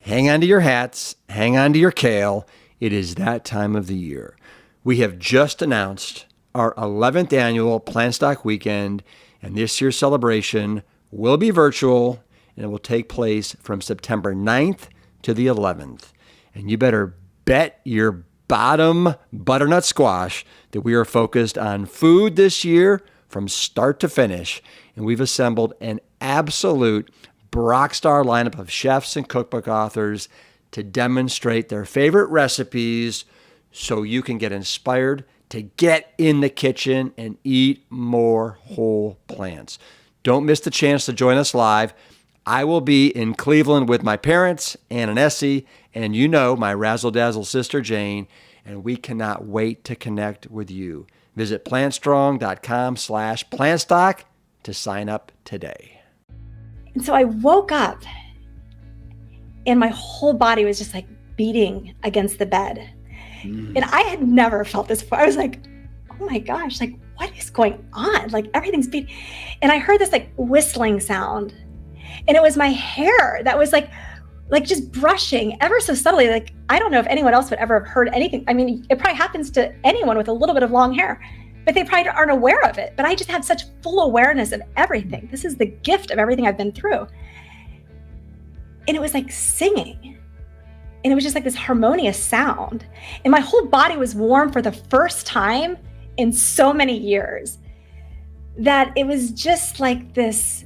hang on to your hats, hang on to your kale. It is that time of the year. We have just announced our 11th annual Plant Stock Weekend, and this year's celebration will be virtual, and it will take place from September 9th to the 11th. And you better bet your bottom butternut squash that we are focused on food this year from start to finish. And we've assembled an absolute rock star lineup of chefs and cookbook authors to demonstrate their favorite recipes so you can get inspired to get in the kitchen and eat more whole plants. Don't miss the chance to join us live. I will be in Cleveland with my parents, Ann and Essie, and you know my razzle-dazzle sister Jane, and we cannot wait to connect with you. Visit plantstrong.com/plantstock to sign up today. And so I woke up and my whole body was just like beating against the bed. And I had never felt this before. I was like, oh my gosh, like what is going on? Like everything's beating. And I heard this like whistling sound. And it was my hair that was like just brushing ever so subtly. Like, I don't know if anyone else would ever have heard anything. I mean, it probably happens to anyone with a little bit of long hair, but they probably aren't aware of it. But I just have such full awareness of everything. This is the gift of everything I've been through. And it was like singing. And it was just like this harmonious sound. And my whole body was warm for the first time in so many years that it was just like this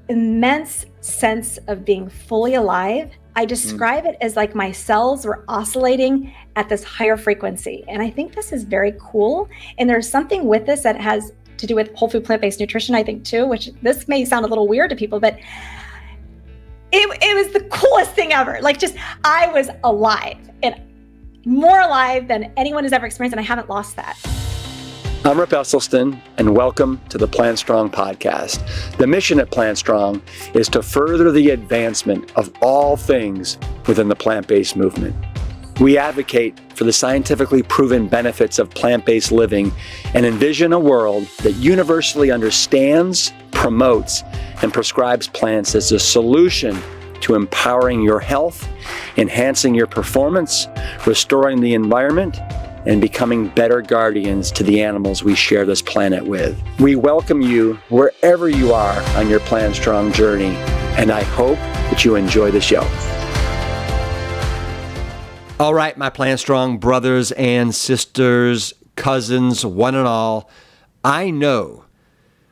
immense sense of being fully alive. I describe it as like my cells were oscillating at this higher frequency. And I think this is very cool. And there's something with this that has to do with whole food plant-based nutrition, I think too, which this may sound a little weird to people, but it was the coolest thing ever. Like just, I was alive and more alive than anyone has ever experienced. And I haven't lost that. I'm Rip Esselstyn, and welcome to the Plant Strong podcast. The mission at Plant Strong is to further the advancement of all things within the plant-based movement. We advocate for the scientifically proven benefits of plant-based living and envision a world that universally understands, promotes, and prescribes plants as a solution to empowering your health, enhancing your performance, restoring the environment, and becoming better guardians to the animals we share this planet with. We welcome you wherever you are on your Plant Strong journey, and I hope that you enjoy the show. All right, my Plant Strong brothers and sisters, cousins, one and all, I know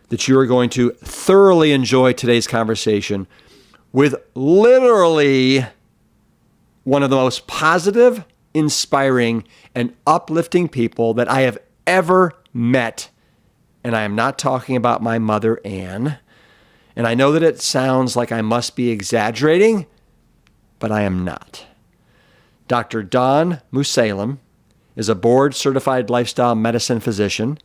that you are going to thoroughly enjoy today's conversation with literally one of the most positive, inspiring, and uplifting people that I have ever met. And I am not talking about my mother, Ann. And I know that it sounds like I must be exaggerating, but I am not. Dr. Dawn Mussallem is a board-certified lifestyle medicine physician.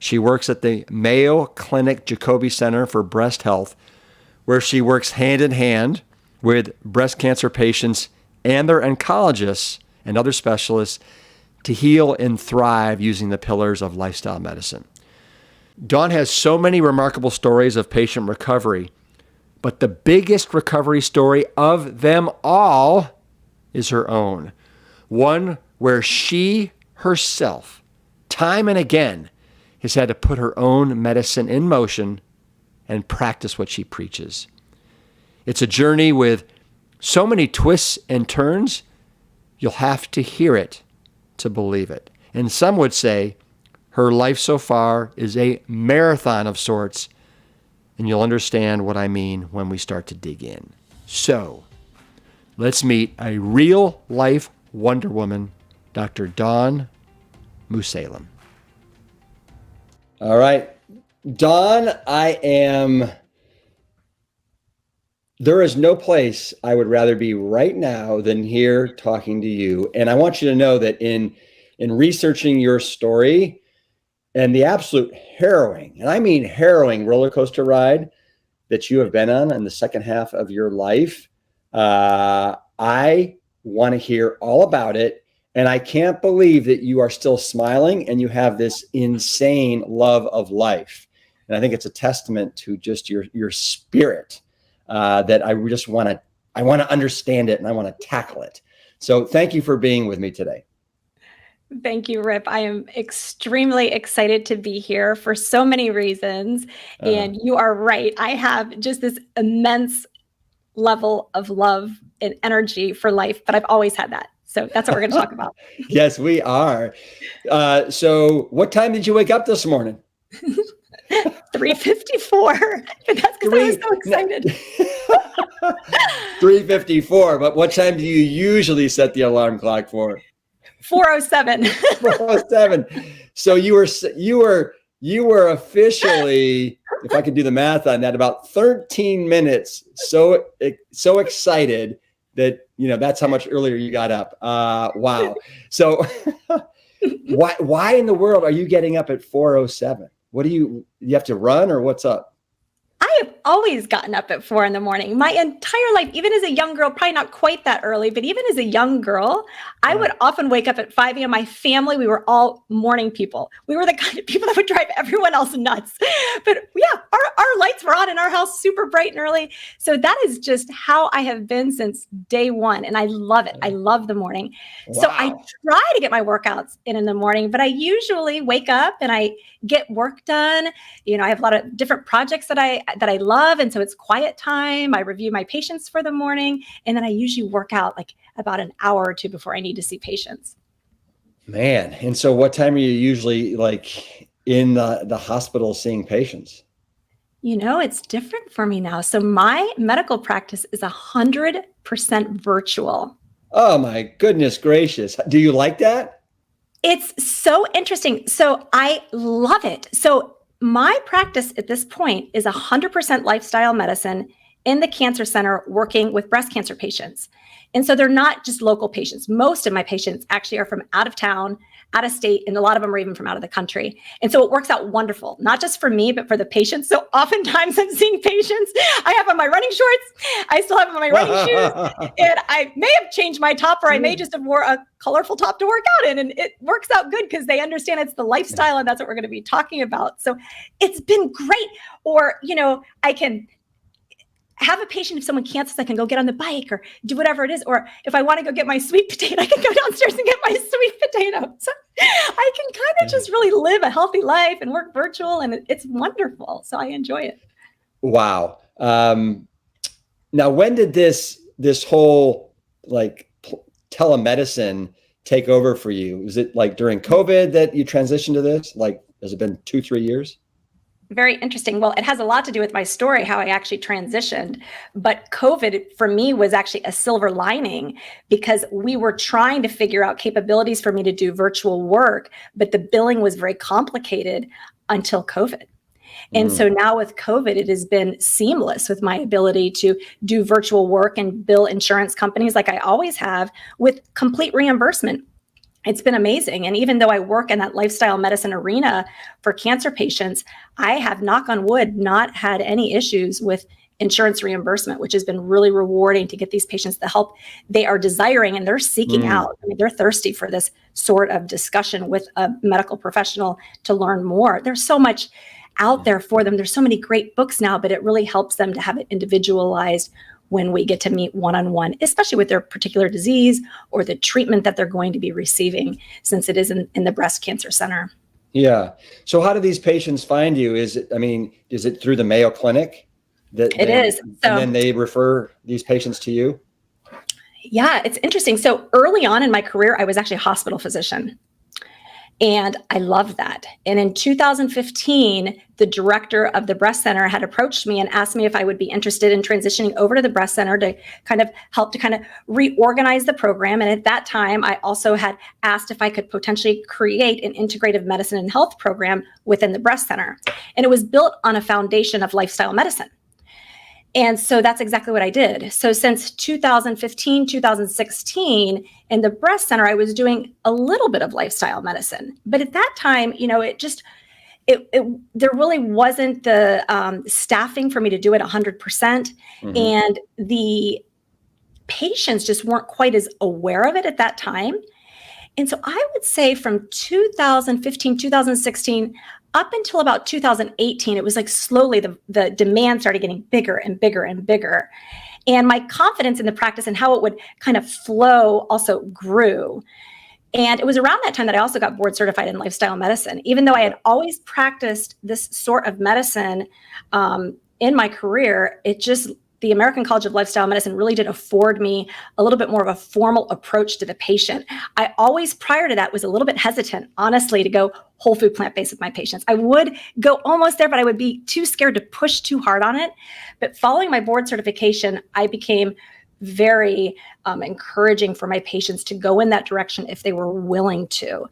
She works at the Mayo Clinic Jacoby Center for Breast Health, where she works hand in hand with breast cancer patients and their oncologists and other specialists to heal and thrive using the pillars of lifestyle medicine. Dawn has so many remarkable stories of patient recovery, but the biggest recovery story of them all is her own. One where she herself, time and again, has had to put her own medicine in motion and practice what she preaches. It's a journey with so many twists and turns, you'll have to hear it to believe it. And some would say her life so far is a marathon of sorts, and you'll understand what I mean when we start to dig in. So, let's meet a real-life Wonder Woman, Dr. Dawn Mussallem. All right. Dawn, there is no place I would rather be right now than here talking to you. And I want you to know that in researching your story and the absolute harrowing, and I mean harrowing roller coaster ride that you have been on in the second half of your life, I want to hear all about it. And I can't believe that you are still smiling and you have this insane love of life. And I think it's a testament to just your spirit that I just want to I want to understand it and I want to tackle it. So thank you for being with me today. Thank you, Rip. I am extremely excited to be here for so many reasons. And you are right. I have just this immense level of love and energy for life, but I've always had that. So that's what we're going to talk about. Yes, we are. So what time did you wake up this morning? 3:54. But that's because I was so excited. 3:54. But what time do you usually set the alarm clock for? 4:07. 4:07. So you were officially, if I could do the math on that, about 13 minutes so excited that, that's how much earlier you got up. Wow. So why in the world are you getting up at 4:07? What do you have to run or what's up? I have always gotten up at 4 a.m. my entire life, even as a young girl, probably not quite that early, but even as a young girl, I would often wake up at 5 a.m. My family, we were all morning people. We were the kind of people that would drive everyone else nuts. But yeah, our lights were on in our house super bright and early. So that is just how I have been since day one. And I love it. I love the morning. Wow. So I try to get my workouts in the morning, but I usually wake up and I get work done. I have a lot of different projects that I love. And so it's quiet time. I review my patients for the morning. And then I usually work out like about an hour or two before I need to see patients. Man. And so what time are you usually like in the hospital seeing patients? It's different for me now. So my medical practice is 100% virtual. Oh my goodness gracious. Do you like that? It's so interesting. So I love it. So my practice at this point is 100% lifestyle medicine in the cancer center working with breast cancer patients. And so they're not just local patients. Most of my patients actually are from out of town, out of state, and a lot of them are even from out of the country. And so it works out wonderful, not just for me, but for the patients. So oftentimes I'm seeing patients, I have on my running shorts, I still have on my running shoes, and I may have changed my top, or I may just have wore a colorful top to work out in. And it works out good because they understand it's the lifestyle and that's what we're going to be talking about. So it's been great. Or, I can have a patient, if someone cancels, I can go get on the bike or do whatever it is. Or if I want to go get my sweet potato, I can go downstairs and get my sweet potato. So I can kind of just really live a healthy life and work virtual, and it's wonderful. So I enjoy it. Wow. Now, when did this whole telemedicine take over for you? Was it like during COVID that you transitioned to this? Like, has it been 2-3 years? Very interesting. Well, it has a lot to do with my story, how I actually transitioned. But COVID for me was actually a silver lining because we were trying to figure out capabilities for me to do virtual work, but the billing was very complicated until COVID. And so now with COVID, it has been seamless with my ability to do virtual work and bill insurance companies like I always have with complete reimbursement. It's been amazing. And even though I work in that lifestyle medicine arena for cancer patients, I have, knock on wood, not had any issues with insurance reimbursement, which has been really rewarding to get these patients the help they are desiring and they're seeking out. I mean, they're thirsty for this sort of discussion with a medical professional to learn more. There's so much out there for them. There's so many great books now, but it really helps them to have it individualized when we get to meet one-on-one, especially with their particular disease or the treatment that they're going to be receiving, since it is in the breast cancer center. Yeah. So how do these patients find you? Is it through the Mayo Clinic? It is. And then they refer these patients to you? Yeah, it's interesting. So early on in my career, I was actually a hospital physician. And I loved that. And in 2015, the director of the breast center had approached me and asked me if I would be interested in transitioning over to the breast center to kind of help to kind of reorganize the program. And at that time, I also had asked if I could potentially create an integrative medicine and health program within the breast center. And it was built on a foundation of lifestyle medicine. And so that's exactly what I did. So since 2015, 2016, in the breast center, I was doing a little bit of lifestyle medicine. But at that time, there really wasn't the staffing for me to do it 100%. And the patients just weren't quite as aware of it at that time. And so I would say from 2015, 2016, up until about 2018, it was like slowly the demand started getting bigger and bigger and bigger. And my confidence in the practice and how it would kind of flow also grew. And it was around that time that I also got board certified in lifestyle medicine. Even though I had always practiced this sort of medicine in my career, the American College of Lifestyle Medicine really did afford me a little bit more of a formal approach to the patient. I always, prior to that, was a little bit hesitant, honestly, to go whole food plant-based with my patients. I would go almost there, but I would be too scared to push too hard on it. But following my board certification, I became very encouraging for my patients to go in that direction if they were willing to.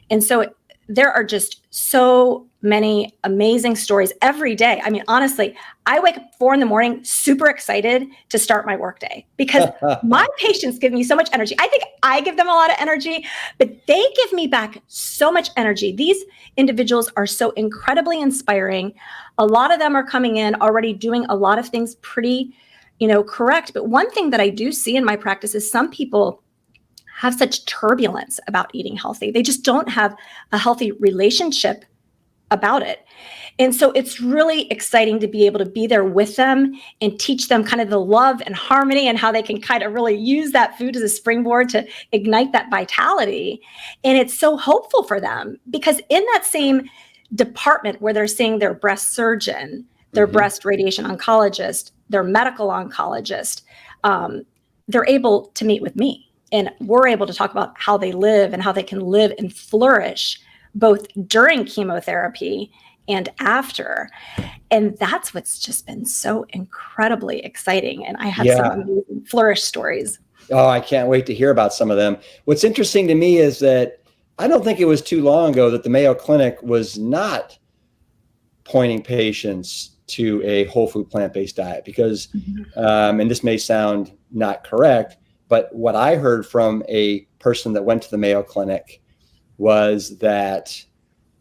And so there are just so many amazing stories every day. I mean, honestly, I wake up 4 a.m, super excited to start my workday because my patients give me so much energy. I think I give them a lot of energy, but they give me back so much energy. These individuals are so incredibly inspiring. A lot of them are coming in already doing a lot of things pretty, correct. But one thing that I do see in my practice is some people have such turbulence about eating healthy. They just don't have a healthy relationship about it. And so it's really exciting to be able to be there with them and teach them kind of the love and harmony and how they can kind of really use that food as a springboard to ignite that vitality. And it's so hopeful for them because in that same department where they're seeing their breast surgeon, their breast radiation oncologist, their medical oncologist, they're able to meet with me. And we're able to talk about how they live and how they can live and flourish both during chemotherapy and after. And that's what's just been so incredibly exciting. And I have some amazing flourish stories. Oh, I can't wait to hear about some of them. What's interesting to me is that I don't think it was too long ago that the Mayo Clinic was not pointing patients to a whole food plant-based diet because, and this may sound not correct, but what I heard from a person that went to the Mayo Clinic was that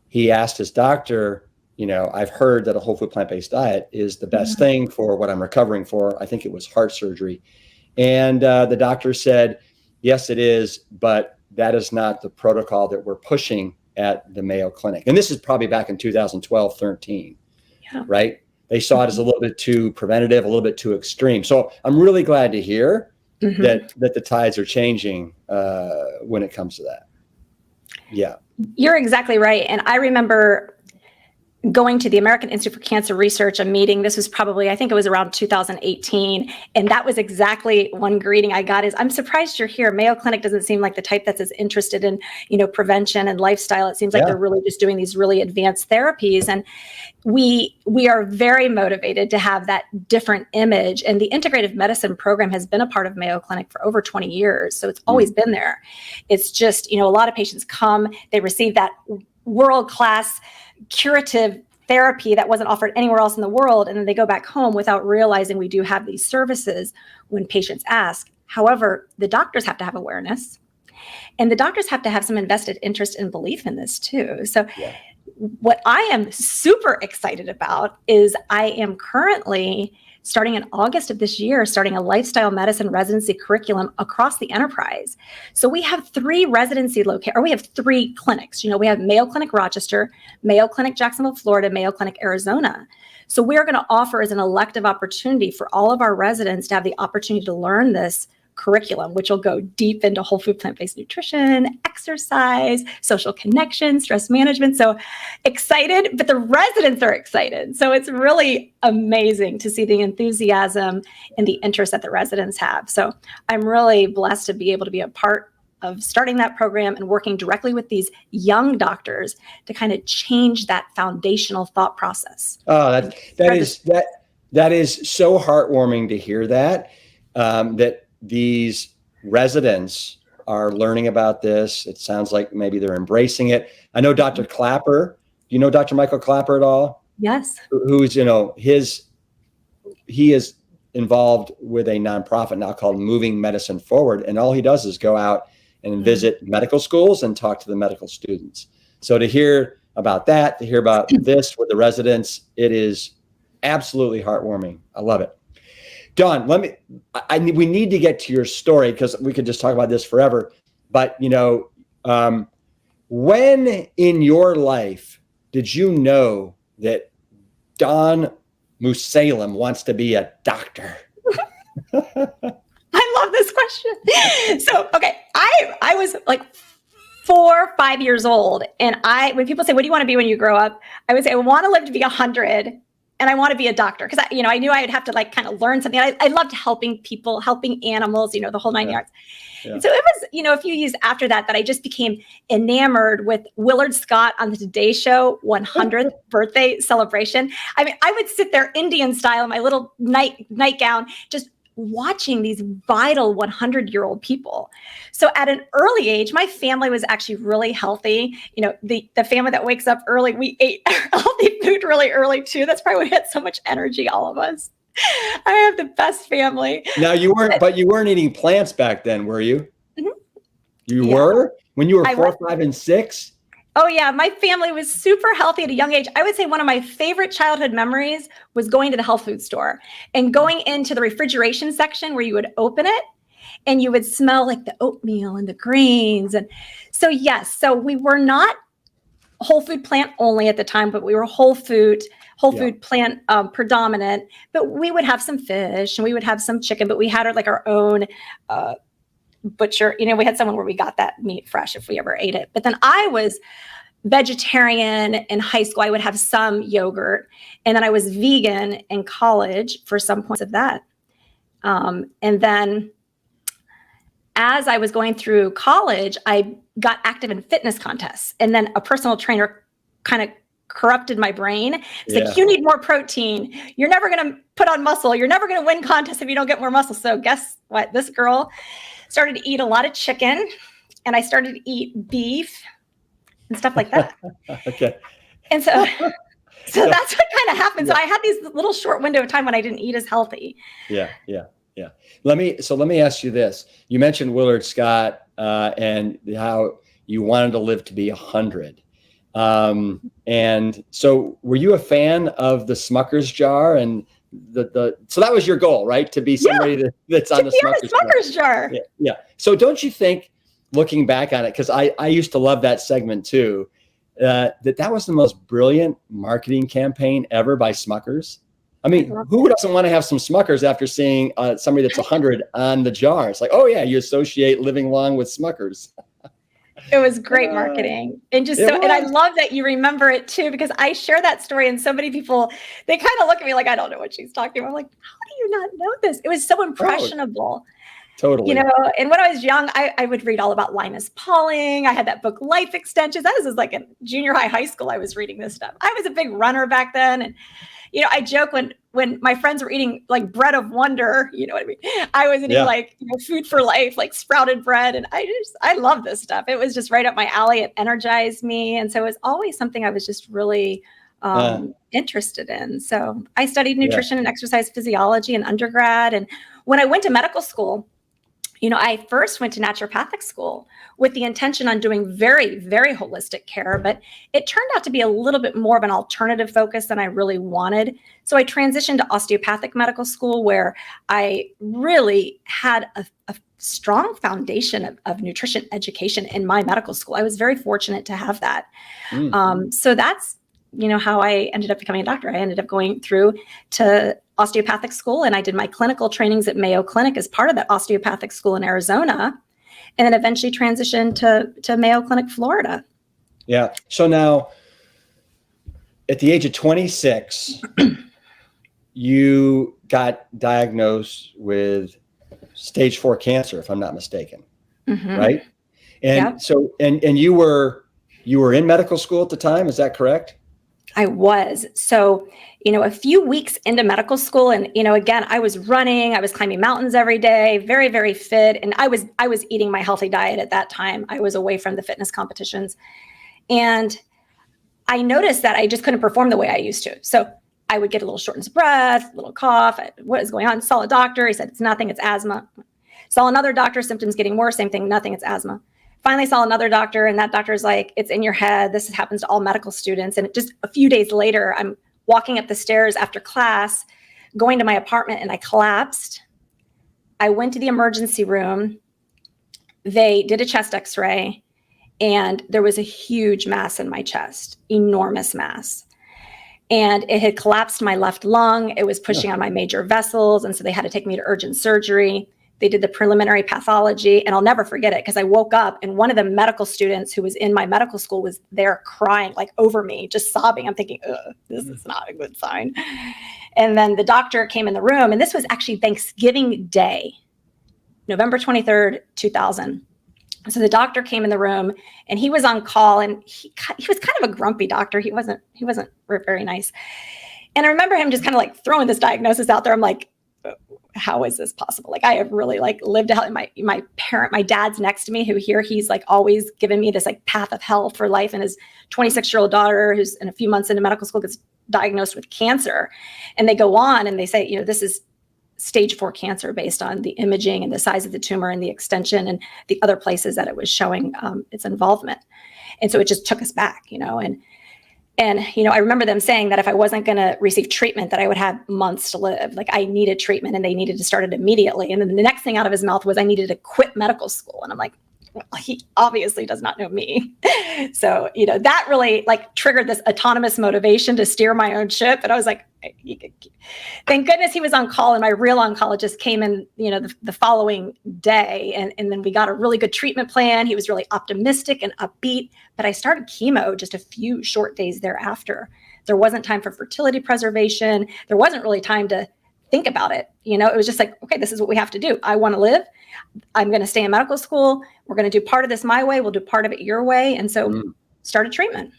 he asked his doctor, I've heard that a whole food plant-based diet is the best thing for what I'm recovering for. I think it was heart surgery. And the doctor said, yes, it is, but that is not the protocol that we're pushing at the Mayo Clinic. And this is probably back in 2012, 13, right? They saw it as a little bit too preventative, a little bit too extreme. So I'm really glad to hear that the tides are changing when it comes to that. Yeah. You're exactly right. And I remember going to the American Institute for Cancer Research, a meeting. This was probably, I think it was around 2018. And that was exactly one greeting I got is, I'm surprised you're here. Mayo Clinic doesn't seem like the type that's as interested in, prevention and lifestyle. It seems like they're really just doing these really advanced therapies. And we are very motivated to have that different image. And the integrative medicine program has been a part of Mayo Clinic for over 20 years. So it's always been there. It's just, a lot of patients come, they receive that world-class curative therapy that wasn't offered anywhere else in the world. And then they go back home without realizing we do have these services when patients ask. However, the doctors have to have awareness and the doctors have to have some invested interest and belief in this too. So what I am super excited about is I am currently starting in August of this year, starting a lifestyle medicine residency curriculum across the enterprise. So we have 3 residency we have 3 clinics. We have Mayo Clinic Rochester, Mayo Clinic Jacksonville, Florida, Mayo Clinic Arizona. So we're going to offer as an elective opportunity for all of our residents to have the opportunity to learn this curriculum, which will go deep into whole food plant-based nutrition, exercise, social connection, stress management. So excited, but the residents are excited. So it's really amazing to see the enthusiasm and the interest that the residents have. So I'm really blessed to be able to be a part of starting that program and working directly with these young doctors to kind of change that foundational thought process. Oh, that is so heartwarming to hear that, that these residents are learning about this. It sounds like maybe they're embracing it. I know Dr. Clapper. Do you know Dr. Michael Clapper at all? Yes. Who's, he is involved with a nonprofit now called Moving Medicine Forward. And all he does is go out and visit medical schools and talk to the medical students. So to hear about that, to hear about this with the residents, it is absolutely heartwarming. I love it. Dawn, we need to get to your story because we could just talk about this forever. But, when in your life did you know that Dawn Mussallem wants to be a doctor? I love this question. So, okay, I was like 4 or 5 years old, and when people say, "What do you want to be when you grow up?" I would say, "I want to live to be 100, and I want to be a doctor," because I knew I would have to like kind of learn something. I loved helping people, helping animals, the whole 9 yards. Yeah. And so it was, a few years after that I just became enamored with Willard Scott on the Today Show 100th birthday celebration. I mean, I would sit there Indian style in my little nightgown, just watching these vital 100-year-old people. So at an early age, my family was actually really healthy. The family that wakes up early, we ate healthy food really early too. That's probably why we had so much energy, all of us. I have the best family. Now you weren't eating plants back then, were you? Mm-hmm. You were? When you were 4, 5, and 6? Oh yeah, my family was super healthy at a young age. I would say one of my favorite childhood memories was going to the health food store and going into the refrigeration section where you would open it and you would smell like the oatmeal and the grains. And so yes, so we were not whole food plant only at the time, but we were whole food plant predominant. But we would have some fish and we would have some chicken, but we had our own butcher. We had someone where we got that meat fresh if we ever ate it. But then I was vegetarian in high school. I would have some yogurt, and then I was vegan in college for some points of that. And then as I was going through college, I got active in fitness contests, and then a personal trainer kind of corrupted my brain. It's like, you need more protein. You're never going to put on muscle. You're never going to win contests if you don't get more muscle. So guess what? This girl started to eat a lot of chicken, and I started to eat beef and stuff like that. Okay. And so that's what kind of happened. So I had these little short window of time when I didn't eat as healthy. Yeah. Let me ask you this. You mentioned Willard Scott and how you wanted to live to be 100. And so were you a fan of the Smucker's jar and so that was your goal, right? To be somebody that's on the Smucker's jar. Yeah. So don't you think, looking back on it, because I used to love that segment too, that was the most brilliant marketing campaign ever by Smucker's? I mean, who doesn't want to have some Smucker's after seeing somebody that's 100 on the jar? It's like, oh yeah, you associate living long with Smucker's. It was great marketing. And and I love that you remember it too, because I share that story and so many people, they kind of look at me like, I don't know what she's talking about. I'm like, how do you not know this? It was so impressionable. Totally. And when I was young, I would read all about Linus Pauling. I had that book, Life Extensions. That was like in junior high school, I was reading this stuff. I was a big runner back then. And, I joke when my friends were eating like bread of wonder, you know what I mean? I was eating like food for life, like sprouted bread. And I love this stuff. It was just right up my alley. It energized me. And so it was always something I was just really interested in. So I studied nutrition and exercise physiology in undergrad. And when I went to medical school, I first went to naturopathic school with the intention on doing very, very holistic care, but it turned out to be a little bit more of an alternative focus than I really wanted. So I transitioned to osteopathic medical school, where I really had a strong foundation of nutrition education in my medical school. I was very fortunate to have that. So that's, how I ended up becoming a doctor. I ended up going through to osteopathic school, and I did my clinical trainings at Mayo Clinic as part of that osteopathic school in Arizona, and then eventually transitioned to Mayo Clinic, Florida. Yeah. So now at the age of 26, you got diagnosed with stage 4 cancer, if I'm not mistaken. Right. And so, and you were in medical school at the time. Is that correct? I was. So, a few weeks into medical school, and, again, I was running, I was climbing mountains every day, very, very fit. And I was eating my healthy diet at that time. I was away from the fitness competitions. And I noticed that I just couldn't perform the way I used to. So I would get a little shortness of breath, a little cough. What is going on? Saw a doctor. He said, it's nothing, it's asthma. Saw another doctor, symptoms getting worse. Same thing, nothing, it's asthma. Finally saw another doctor, and that doctor's like, it's in your head. This happens to all medical students. And just a few days later, I'm walking up the stairs after class, going to my apartment, and I collapsed. I went to the emergency room. They did a chest x-ray, and there was a huge mass in my chest, enormous mass. and it had collapsed my left lung. It was pushing on my major vessels. And so they had to take me to urgent surgery. They did the preliminary pathology, and I'll never forget it because I woke up and one of the medical students who was in my medical school was there crying like over me, just sobbing. I'm thinking, this is not a good sign. And then the doctor came in the room, and this was actually Thanksgiving Day, November 23rd, 2000. So the doctor came in the room, and he was on call, and he was kind of a grumpy doctor. He wasn't very nice. And I remember him just kind of like throwing this diagnosis out there. I'm like, how is this possible? Like, I have really like lived out my dad's next to me, who here, he's like always given me this like path of hell for life. And his 26-year-old daughter, who's in a few months into medical school, gets diagnosed with cancer. And they go on and they say, this is stage 4 cancer based on the imaging and the size of the tumor and the extension and the other places that it was showing its involvement. And so it just took us back, And I remember them saying that if I wasn't going to receive treatment, that I would have months to live. Like, I needed treatment, and they needed to start it immediately. And then the next thing out of his mouth was I needed to quit medical school. And I'm like, well, he obviously does not know me. So, that really like triggered this autonomous motivation to steer my own ship. And I was like, thank goodness he was on call, and my real oncologist came in, the following day. And then we got a really good treatment plan. He was really optimistic and upbeat, but I started chemo just a few short days thereafter. There wasn't time for fertility preservation. There wasn't really time to think about it. It was just like, okay, this is what we have to do. I want to live. I'm going to stay in medical school. We're going to do part of this my way. We'll do part of it your way. And so started treatment.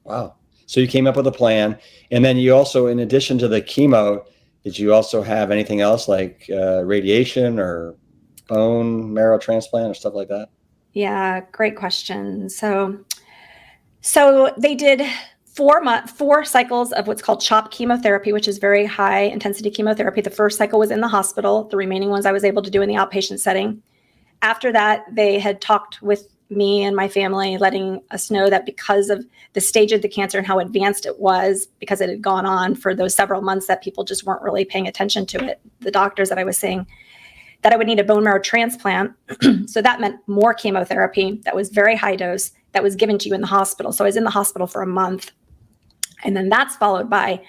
Wow. So you came up with a plan. And then you also, in addition to the chemo, did you also have anything else like radiation or bone marrow transplant or stuff like that? Yeah, great question. So they did 4 cycles of what's called CHOP chemotherapy, which is very high intensity chemotherapy. The first cycle was in the hospital. The remaining ones I was able to do in the outpatient setting. After that, they had talked with me and my family, letting us know that because of the stage of the cancer and how advanced it was, because it had gone on for those several months, that people just weren't really paying attention to it. The doctors that I was seeing, that I would need a bone marrow transplant. So that meant more chemotherapy that was very high dose that was given to you in the hospital. So I was in the hospital for a month. And then that's followed by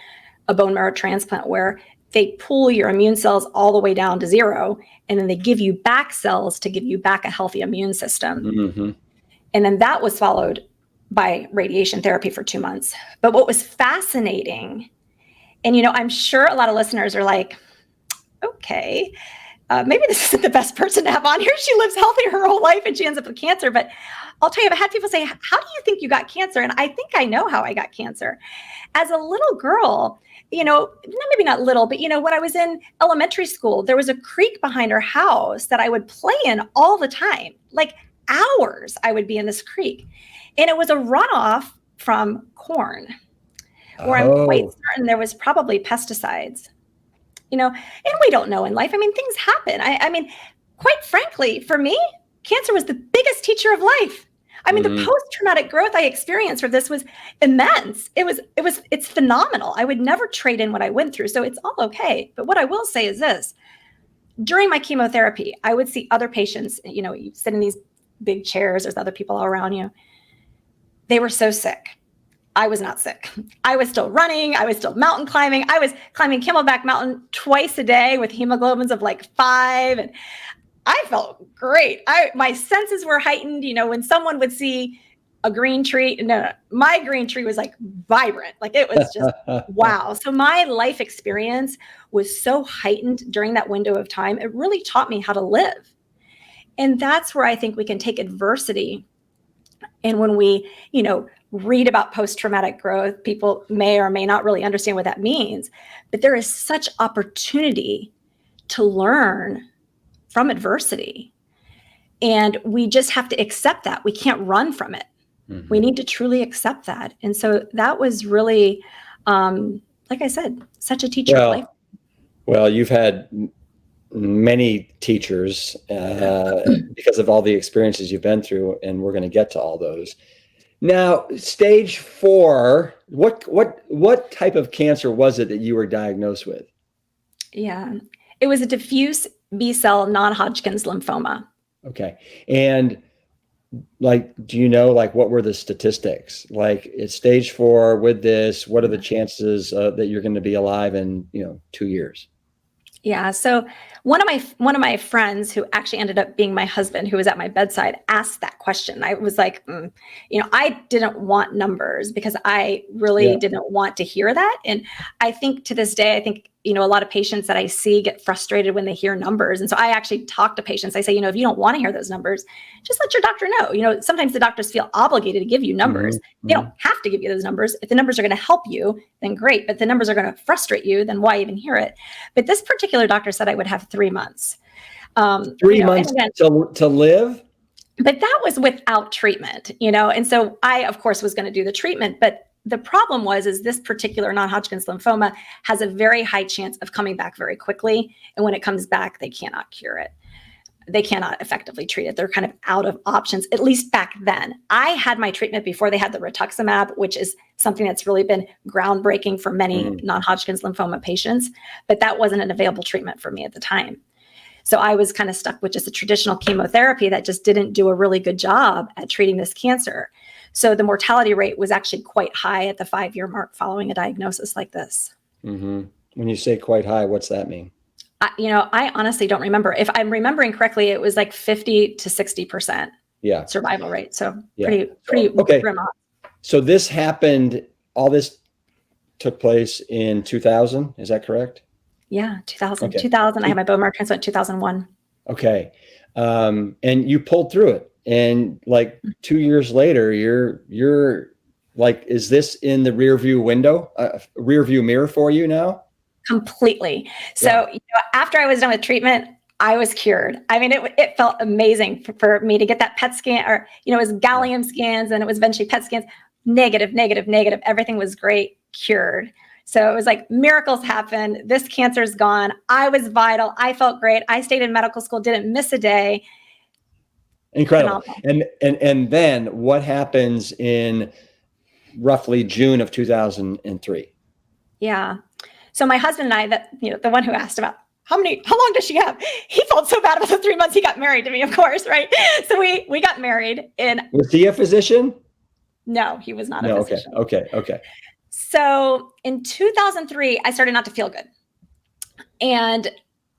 a bone marrow transplant where they pull your immune cells all the way down to 0. And then they give you back cells to give you back a healthy immune system. Mm-hmm. And then that was followed by radiation therapy for 2 months. But what was fascinating, and I'm sure a lot of listeners are like, okay, maybe this isn't the best person to have on here. She lives healthy her whole life and she ends up with cancer. But I'll tell you, I've had people say, how do you think you got cancer? And I think I know how I got cancer. As a little girl, maybe not little, but when I was in elementary school, there was a creek behind our house that I would play in all the time. Like hours I would be in this creek. And it was a runoff from corn, where I'm quite certain there was probably pesticides. And we don't know in life. I mean, things happen. I mean, quite frankly, for me, cancer was the biggest teacher of life. I mean, the post-traumatic growth I experienced for this was immense. It's phenomenal. I would never trade in what I went through. So it's all okay. But what I will say is this: during my chemotherapy, I would see other patients, you sit in these big chairs, there's other people all around you. They were so sick. I was not sick. I was still running. I was still mountain climbing. I was climbing Camelback Mountain twice a day with hemoglobins of like 5. And I felt great. My senses were heightened. When someone would see a green tree, no, my green tree was like vibrant. Like it was just, wow. So my life experience was so heightened during that window of time. It really taught me how to live. And that's where I think we can take adversity. And when we, read about post-traumatic growth, people may or may not really understand what that means, but there is such opportunity to learn from adversity. And we just have to accept that. We can't run from it. Mm-hmm. We need to truly accept that. And so that was really, like I said, such a teacher of life. Well, you've had many teachers because of all the experiences you've been through, and we're going to get to all those. Now, stage 4, what type of cancer was it that you were diagnosed with? Yeah, it was a diffuse B-cell non-Hodgkin's lymphoma. Okay. And like, do you know, like, what were the statistics? Like, it's stage 4 with this, what are the chances that you're going to be alive in, 2 years? Yeah. So one of my friends who actually ended up being my husband, who was at my bedside, asked that question. I was like, I didn't want numbers because I really didn't want to hear that. And I think to this day, a lot of patients that I see get frustrated when they hear numbers. And so I actually talk to patients. I say, if you don't want to hear those numbers, just let your doctor know. Sometimes the doctors feel obligated to give you numbers. Mm-hmm. They don't have to give you those numbers. If the numbers are going to help you, then great. But if the numbers are going to frustrate you, then why even hear it? But this particular doctor said I would have 3 months. 3 months to live? But that was without treatment, And so I, of course, was going to do the treatment. But the problem is this particular non-Hodgkin's lymphoma has a very high chance of coming back very quickly. And when it comes back, they cannot cure it. They cannot effectively treat it. They're kind of out of options, at least back then. I had my treatment before they had the rituximab, which is something that's really been groundbreaking for many non-Hodgkin's lymphoma patients, but that wasn't an available treatment for me at the time. So I was kind of stuck with just a traditional chemotherapy that just didn't do a really good job at treating this cancer. So the mortality rate was actually quite high at the 5-year mark following a diagnosis like this. Mm-hmm. When you say quite high, what's that mean? I honestly don't remember. If I'm remembering correctly, it was like 50 to 60% survival rate. So pretty grim odds. So this happened, all this took place in 2000, is that correct? Yeah, 2000. Okay. 2000, I had my bone marrow transplant in 2001. Okay. And you pulled through it. And like 2 years later, you're like, is this in the rear view mirror for you now? Completely. So after I was done with treatment, I was cured. I mean, it felt amazing for me to get that PET scan, or, it was gallium scans, and it was eventually PET scans, negative. Everything was great, cured. So it was like miracles happened. This cancer's gone. I was vital. I felt great. I stayed in medical school, didn't miss a day. Incredible. And then what happens in roughly June of 2003? Yeah. So my husband and I, the one who asked about how long does she have? He felt so bad about the 3 months he got married to me, of course, right? So we got married. Was he a physician? No, he was not a physician. Okay. So in 2003, I started not to feel good and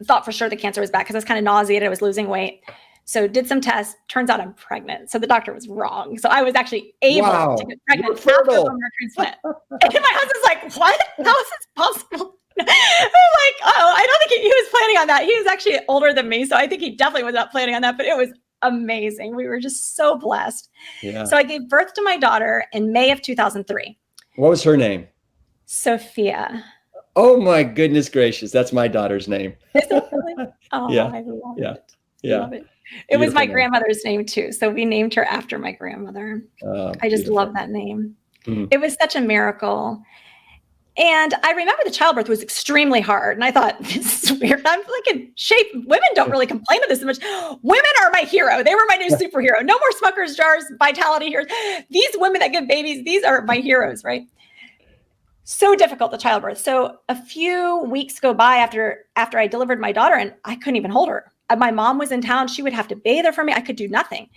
thought for sure the cancer was back because I was kind of nauseated. I was losing weight. So did some tests. Turns out I'm pregnant. So the doctor was wrong. So I was actually able to get pregnant after the bone marrow transplant. And my husband's like, what? How is this possible? I'm like, I don't think he was planning on that. He was actually older than me. So I think he definitely was not planning on that, but it was amazing. We were just so blessed. Yeah. So I gave birth to my daughter in May of 2003. What was her name? Sophia. Oh my goodness gracious. That's my daughter's name. Is it really? Oh, yeah. I love it. Yeah. Love it. It was my grandmother's name too. So we named her after my grandmother. I just love that name. Mm-hmm. It was such a miracle. And I remember the childbirth was extremely hard. And I thought, this is weird. I'm like in shape. Women don't really complain of this much. Women are my hero. They were my new superhero. No more Smucker's jars, vitality heroes. These women that give babies, these are my heroes, right? So difficult, the childbirth. So a few weeks go by after I delivered my daughter, and I couldn't even hold her. My mom was in town. She would have to bathe her for me. I could do nothing.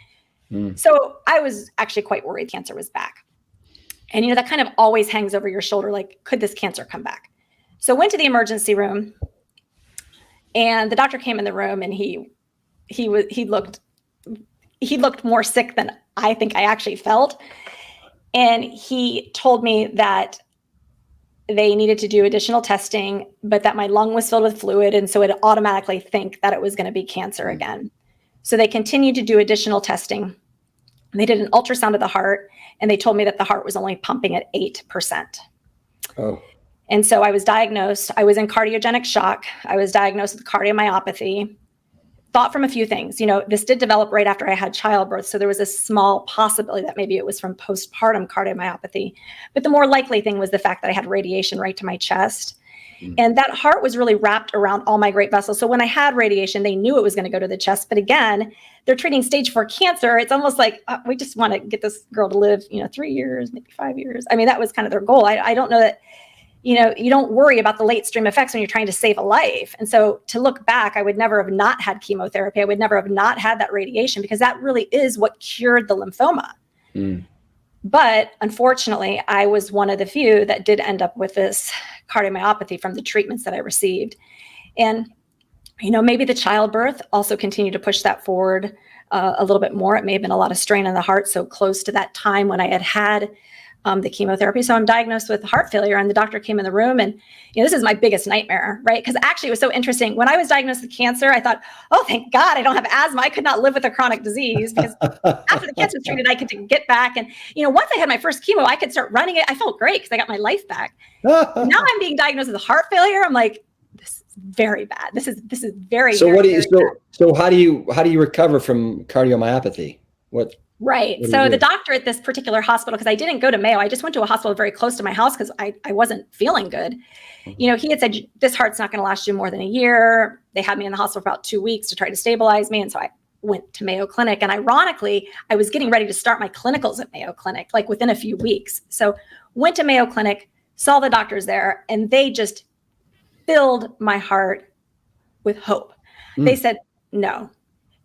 So I was actually quite worried cancer was back. And, that kind of always hangs over your shoulder. Like, could this cancer come back? So went to the emergency room, and the doctor came in the room, and he looked more sick than I think I actually felt. And he told me that they needed to do additional testing, but that my lung was filled with fluid. And so it automatically think that it was going to be cancer again. So they continued to do additional testing. They did an ultrasound of the heart, and they told me that the heart was only pumping at 8%. Oh. And so I was diagnosed. I was in cardiogenic shock. I was diagnosed with cardiomyopathy. Thought from a few things. This did develop right after I had childbirth. So there was a small possibility that maybe it was from postpartum cardiomyopathy. But the more likely thing was the fact that I had radiation right to my chest. And that heart was really wrapped around all my great vessels. So when I had radiation, they knew it was going to go to the chest. But again, they're treating stage 4 cancer. It's almost like we just want to get this girl to live, 3 years, maybe 5 years. I mean, that was kind of their goal. I don't know that, you don't worry about the late stream effects when you're trying to save a life. And so to look back, I would never have not had chemotherapy. I would never have not had that radiation, because that really is what cured the lymphoma. But unfortunately, I was one of the few that did end up with this cardiomyopathy from the treatments that I received. And, maybe the childbirth also continued to push that forward a little bit more. It may have been a lot of strain on the heart, so close to that time when I had the chemotherapy. So I'm diagnosed with heart failure, and the doctor came in the room, and this is my biggest nightmare, right? Because actually it was so interesting. When I was diagnosed with cancer, I thought, oh, thank God I don't have asthma. I could not live with a chronic disease, because after the cancer was treated, I could get back. And, once I had my first chemo, I could start running it. I felt great because I got my life back. Now I'm being diagnosed with heart failure. I'm like, this is very bad. This is very, so very, what do you, very so how do you recover from cardiomyopathy? Right. So the doctor at this particular hospital, because I didn't go to Mayo, I just went to a hospital very close to my house because I wasn't feeling good. He had said, this heart's not going to last you more than a year. They had me in the hospital for about 2 weeks to try to stabilize me. And so I went to Mayo Clinic. And ironically, I was getting ready to start my clinicals at Mayo Clinic, like within a few weeks. So went to Mayo Clinic, saw the doctors there, and they just filled my heart with hope. They said, no.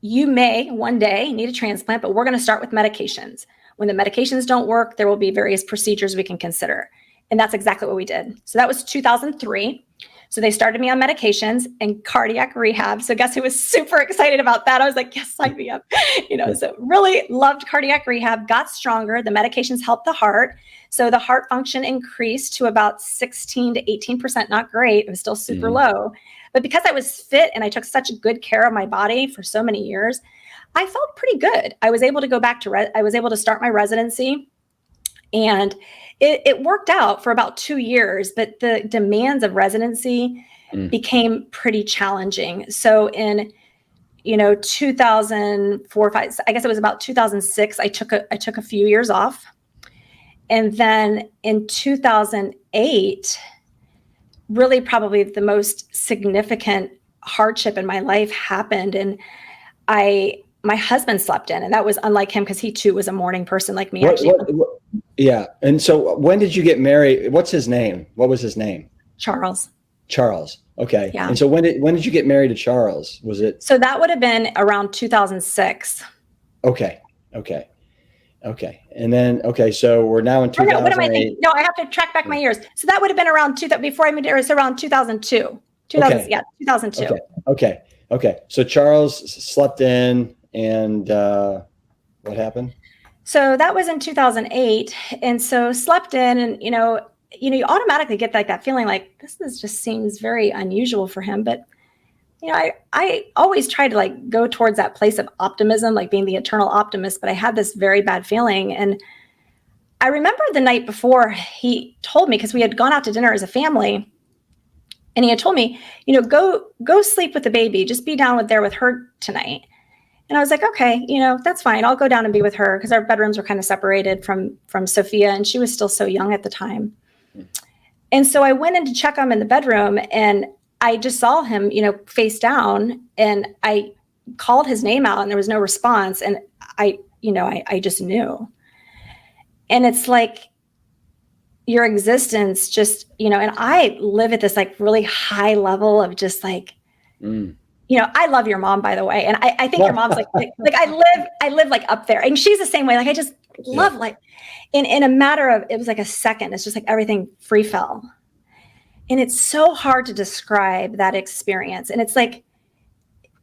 You may one day need a transplant, but we're going to start with medications. When the medications don't work, there will be various procedures we can consider. And that's exactly what we did. So that was 2003. So they started me on medications and cardiac rehab. So guess who was super excited about that? I was like, yes, sign me up. So really loved cardiac rehab, got stronger. The medications helped the heart. So the heart function increased to about 16 to 18%, not great. It was still super low. But because I was fit and I took such good care of my body for so many years, I felt pretty good. I was able to go back to, I was able to start my residency, and it worked out for about 2 years, but the demands of residency became pretty challenging. So in, 2004, 5, I guess it was about 2006, I took a few years off. And then in 2008, really probably the most significant hardship in my life happened. And my husband slept in, and that was unlike him because he too was a morning person like me. Yeah. And so when did you get married? What's his name? What was his name? Charles. Okay. Yeah. And so when did you get married to Charles? Was it? So that would have been around 2006. Okay. And then, so we're now in 2008. No, what am I thinking? No, I have to track back my years. So that would have been around before I moved, it was around 2002. 2002. Okay. So Charles slept in, and what happened? So that was in 2008. And so slept in, and, you automatically get like that feeling like just seems very unusual for him. But, I always try to like go towards that place of optimism, like being the eternal optimist, but I had this very bad feeling. And I remember the night before he told me, because we had gone out to dinner as a family, and he had told me, go sleep with the baby, just be down there with her tonight. And I was like, okay, that's fine. I'll go down and be with her, because our bedrooms were kind of separated from Sophia, and she was still so young at the time. And so I went in to check him in the bedroom, and I just saw him, face down, and I called his name out and there was no response. And I just knew. And it's like your existence just, and I live at this like really high level of just like, I love your mom, by the way. And I think your mom's like I live like up there, and she's the same way. Like I just love like in a matter of, it was like a second, it's just like everything free fell. And it's so hard to describe that experience. And it's like,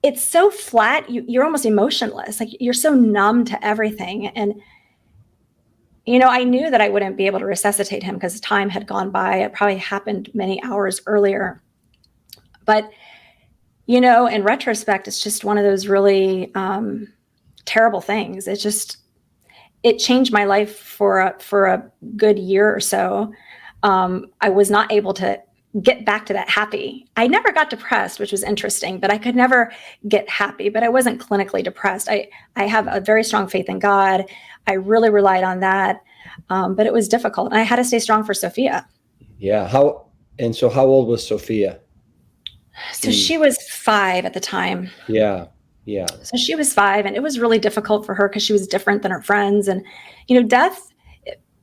it's so flat. You're almost emotionless. Like you're so numb to everything. And, I knew that I wouldn't be able to resuscitate him because time had gone by. It probably happened many hours earlier. But, in retrospect, it's just one of those really terrible things. It changed my life for a good year or so. I was not able to get back to that happy. I never got depressed, which was interesting, but I could never get happy. But I wasn't clinically depressed. I have a very strong faith in God. I really relied on that. But it was difficult. And I had to stay strong for Sophia. Yeah. How old was Sophia? So she was 5 at the time. Yeah. So she was 5, and it was really difficult for her because she was different than her friends. And, death,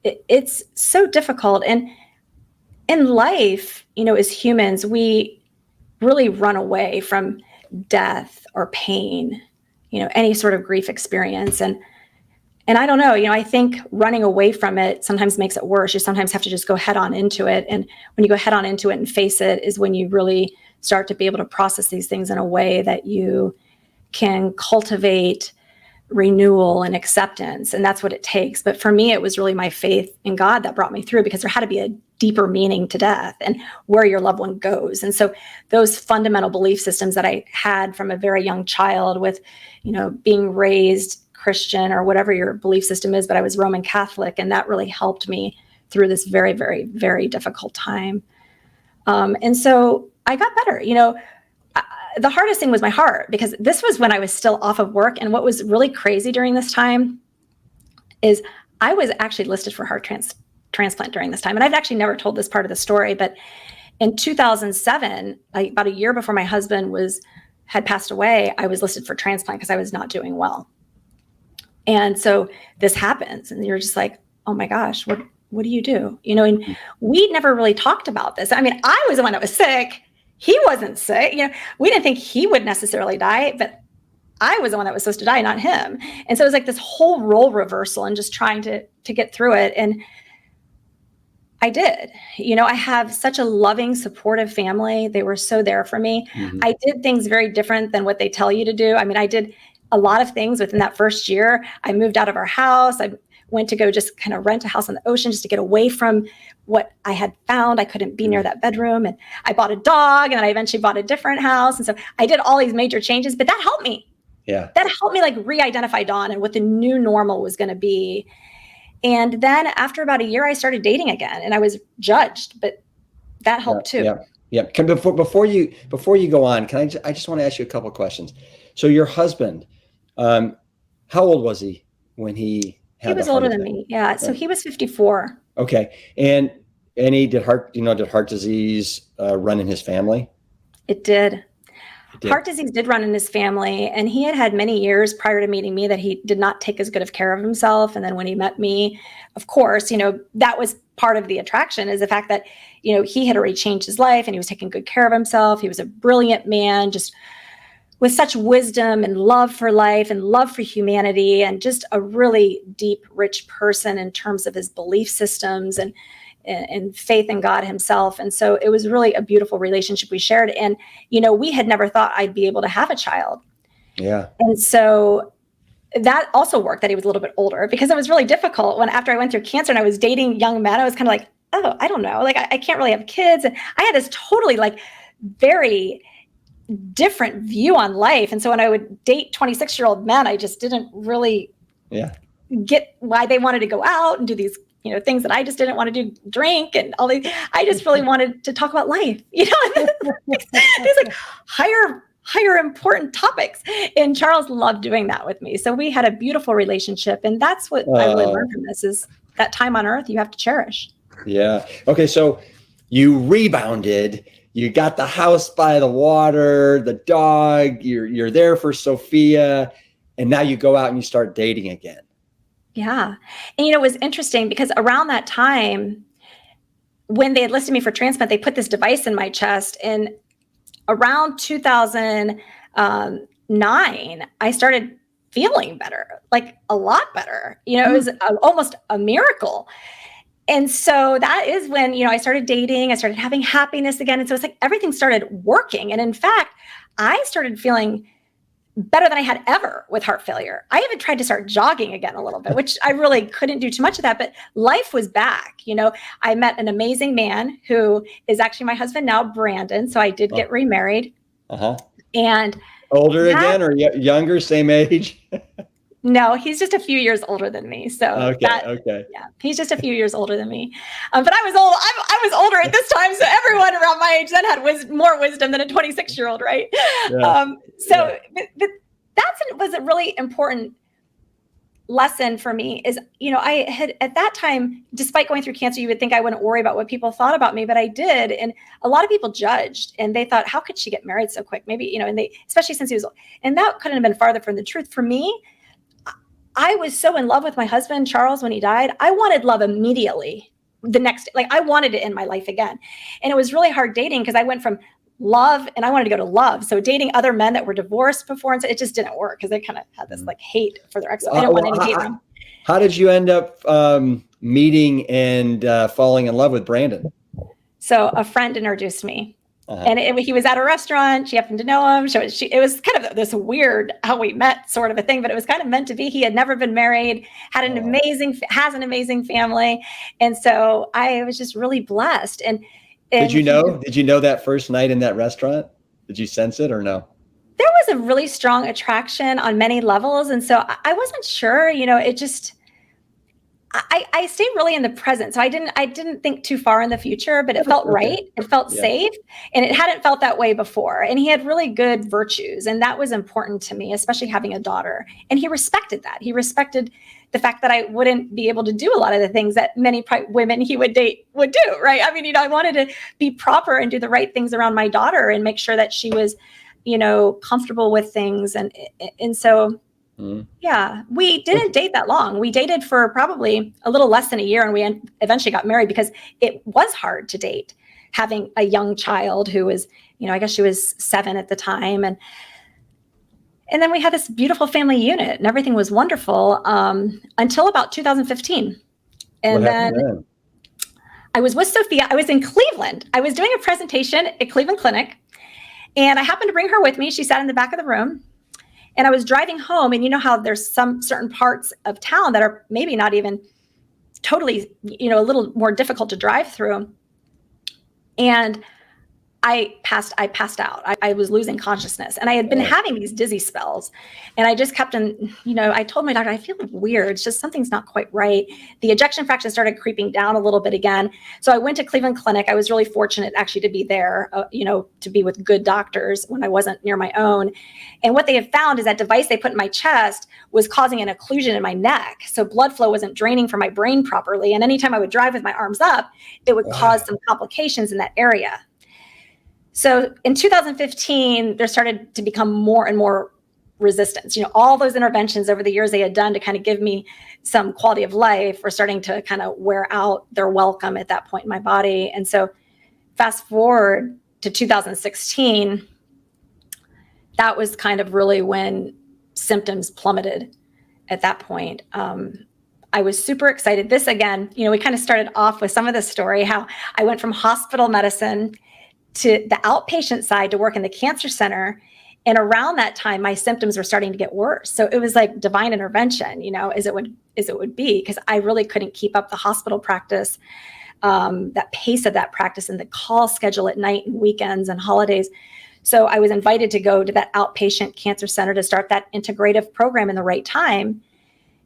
it's so difficult. And in life, as humans, we really run away from death or pain, any sort of grief experience. And I don't know, I think running away from it sometimes makes it worse. You sometimes have to just go head on into it. And when you go head on into it and face it is when you really start to be able to process these things in a way that you can cultivate renewal and acceptance. And that's what it takes. But for me, it was really my faith in God that brought me through, because there had to be a deeper meaning to death and where your loved one goes. And so those fundamental belief systems that I had from a very young child with, being raised Christian or whatever your belief system is, but I was Roman Catholic, and that really helped me through this very, very, very difficult time. And so I got better. The hardest thing was my heart, because this was when I was still off of work. And what was really crazy during this time is I was actually listed for heart transplant during this time. And I've actually never told this part of the story, but in 2007, about a year before my husband had passed away, I was listed for transplant because I was not doing well. And so this happens, and you're just like, oh my gosh, what do you do? And we never really talked about this. I mean, I was the one that was sick. He wasn't sick. We didn't think he would necessarily die, but I was the one that was supposed to die, not him. And so it was like this whole role reversal and just trying to get through it. And I did. I have such a loving, supportive family. They were so there for me. Mm-hmm. I did things very different than what they tell you to do. I mean, I did a lot of things within that first year. I moved out of our house. I went to go just kind of rent a house on the ocean just to get away from what I had found. I couldn't be near that bedroom. And I bought a dog, and then I eventually bought a different house. And so I did all these major changes, but that helped me. Yeah. That helped me like re-identify Dawn and what the new normal was going to be. And then after about a year, I started dating again, and I was judged, but that helped too. Yeah. Before you go on, I just want to ask you a couple of questions. So your husband, how old was he when he had He was older than me. Yeah. So he was 54. Okay. And he did heart disease run in his family? It did. Heart disease did run in his family, and he had many years prior to meeting me that he did not take as good of care of himself. And then when he met me, of course, that was part of the attraction, is the fact that, he had already changed his life and he was taking good care of himself. He was a brilliant man, just with such wisdom and love for life and love for humanity, and just a really deep, rich person in terms of his belief systems and faith in God himself. And so it was really a beautiful relationship we shared. And, we had never thought I'd be able to have a child. Yeah. And so that also worked, that he was a little bit older, because it was really difficult after I went through cancer and I was dating young men. I was kind of like, oh, I don't know. Like, I can't really have kids. And I had this totally very different view on life. And so when I would date 26-year-old men, I just didn't really get why they wanted to go out and do these things that I just didn't want to do, drink and all these. I just really wanted to talk about life, these like higher important topics. And Charles loved doing that with me. So we had a beautiful relationship. And that's what I really learned from this, is that time on earth you have to cherish. Yeah. Okay. So you rebounded, you got the house by the water, the dog, you're there for Sophia, and now you go out and you start dating again. Yeah. And, it was interesting because around that time, when they had listed me for transplant, they put this device in my chest. And around 2009, I started feeling better, like a lot better. It was almost a miracle. And so that is when, I started dating, I started having happiness again. And so it's like everything started working. And in fact, I started feeling better than I had ever with heart failure. I even tried to start jogging again a little bit, which I really couldn't do too much of that, but life was back. I met an amazing man who is actually my husband now, Brandon. So I did get remarried. And older again or younger, same age? No, he's just a few years older than me. So okay. Yeah, he's just a few years older than me. But I was old. I was older at this time, so everyone around my age then had more wisdom than a 26-year-old, right? Yeah. But that was a really important lesson for me. Is I had at that time, despite going through cancer, you would think I wouldn't worry about what people thought about me, but I did. And a lot of people judged, and they thought, how could she get married so quick? Maybe and they, especially since he was, and that couldn't have been farther from the truth. For me, I was so in love with my husband, Charles, when he died. I wanted love immediately. the next, like I wanted it in my life again. And it was really hard dating because I went from love and I wanted to go to love. So dating other men that were divorced before, and so it just didn't work because they kind of had this like hate for their ex. I don't want any hate them. How did you end up meeting and falling in love with Brandon? So a friend introduced me. And he was at a restaurant. She happened to know him. So it was kind of this weird how we met sort of a thing, but it was kind of meant to be. He had never been married, has an amazing family. And so I was just really blessed. And did you know that first night in that restaurant? Did you sense it or no? There was a really strong attraction on many levels. And so I wasn't sure, it just, I stayed really in the present. So I didn't think too far in the future, but it felt right. It felt safe, and it hadn't felt that way before. And he had really good virtues, and that was important to me, especially having a daughter. And he respected that. He respected the fact that I wouldn't be able to do a lot of the things that many women he would date would do, right? I mean, I wanted to be proper and do the right things around my daughter and make sure that she was, comfortable with things. And so yeah, we didn't date that long. We dated for probably a little less than a year, and we eventually got married because it was hard to date having a young child who was, I guess she was 7 at the time. And then we had this beautiful family unit and everything was wonderful until about 2015. And then I was with Sophia. I was in Cleveland. I was doing a presentation at Cleveland Clinic, and I happened to bring her with me. She sat in the back of the room. And I was driving home, and you know how there's some certain parts of town that are maybe not even totally, a little more difficult to drive through. And I passed out. I was losing consciousness, and I had been having these dizzy spells, and I just kept on, I told my doctor, I feel weird. It's just something's not quite right. The ejection fraction started creeping down a little bit again. So I went to Cleveland Clinic. I was really fortunate actually to be there, to be with good doctors when I wasn't near my own. And what they had found is that device they put in my chest was causing an occlusion in my neck. So blood flow wasn't draining from my brain properly. And anytime I would drive with my arms up, it would cause some complications in that area. So in 2015, there started to become more and more resistance. All those interventions over the years they had done to kind of give me some quality of life were starting to kind of wear out their welcome at that point in my body. And so fast forward to 2016, that was kind of really when symptoms plummeted at that point. I was super excited. This again, we kind of started off with some of the story, how I went from hospital medicine to the outpatient side to work in the cancer center. And around that time, my symptoms were starting to get worse. So it was like divine intervention, as it would be, because I really couldn't keep up the hospital practice, that pace of that practice and the call schedule at night and weekends and holidays. So I was invited to go to that outpatient cancer center to start that integrative program in the right time.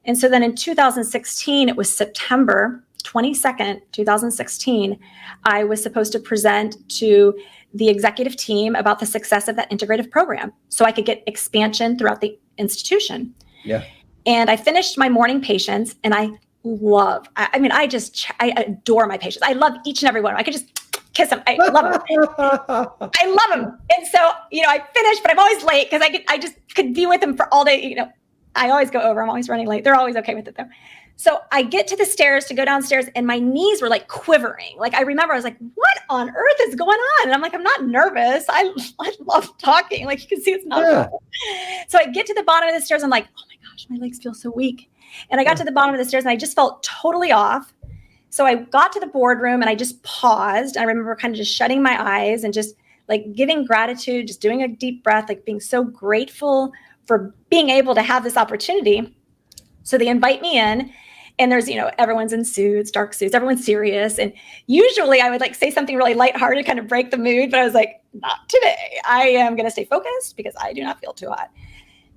And so then in 2016, it was September 22nd, 2016, I was supposed to present to the executive team about the success of that integrative program so I could get expansion throughout the institution. Yeah. And I finished my morning patients, and I adore my patients. I love each and every one of them. I could just kiss them. I love them. I love them. And so, I finished, but I'm always late because I just could be with them for all day. I always go over. I'm always running late. They're always okay with it though. So I get to the stairs to go downstairs, and my knees were like quivering. Like I remember I was like, what on earth is going on? And I'm like, I'm not nervous. I love talking. Like you can see it's not normal. So I get to the bottom of the stairs. I'm like, oh my gosh, my legs feel so weak. And I got to the bottom of the stairs, and I just felt totally off. So I got to the boardroom, and I just paused. I remember kind of just shutting my eyes and just like giving gratitude, just doing a deep breath, like being so grateful for being able to have this opportunity. So they invite me in, and there's, everyone's in suits, dark suits, everyone's serious. And usually I would like say something really lighthearted, kind of break the mood, but I was like, not today. I am going to stay focused because I do not feel too hot.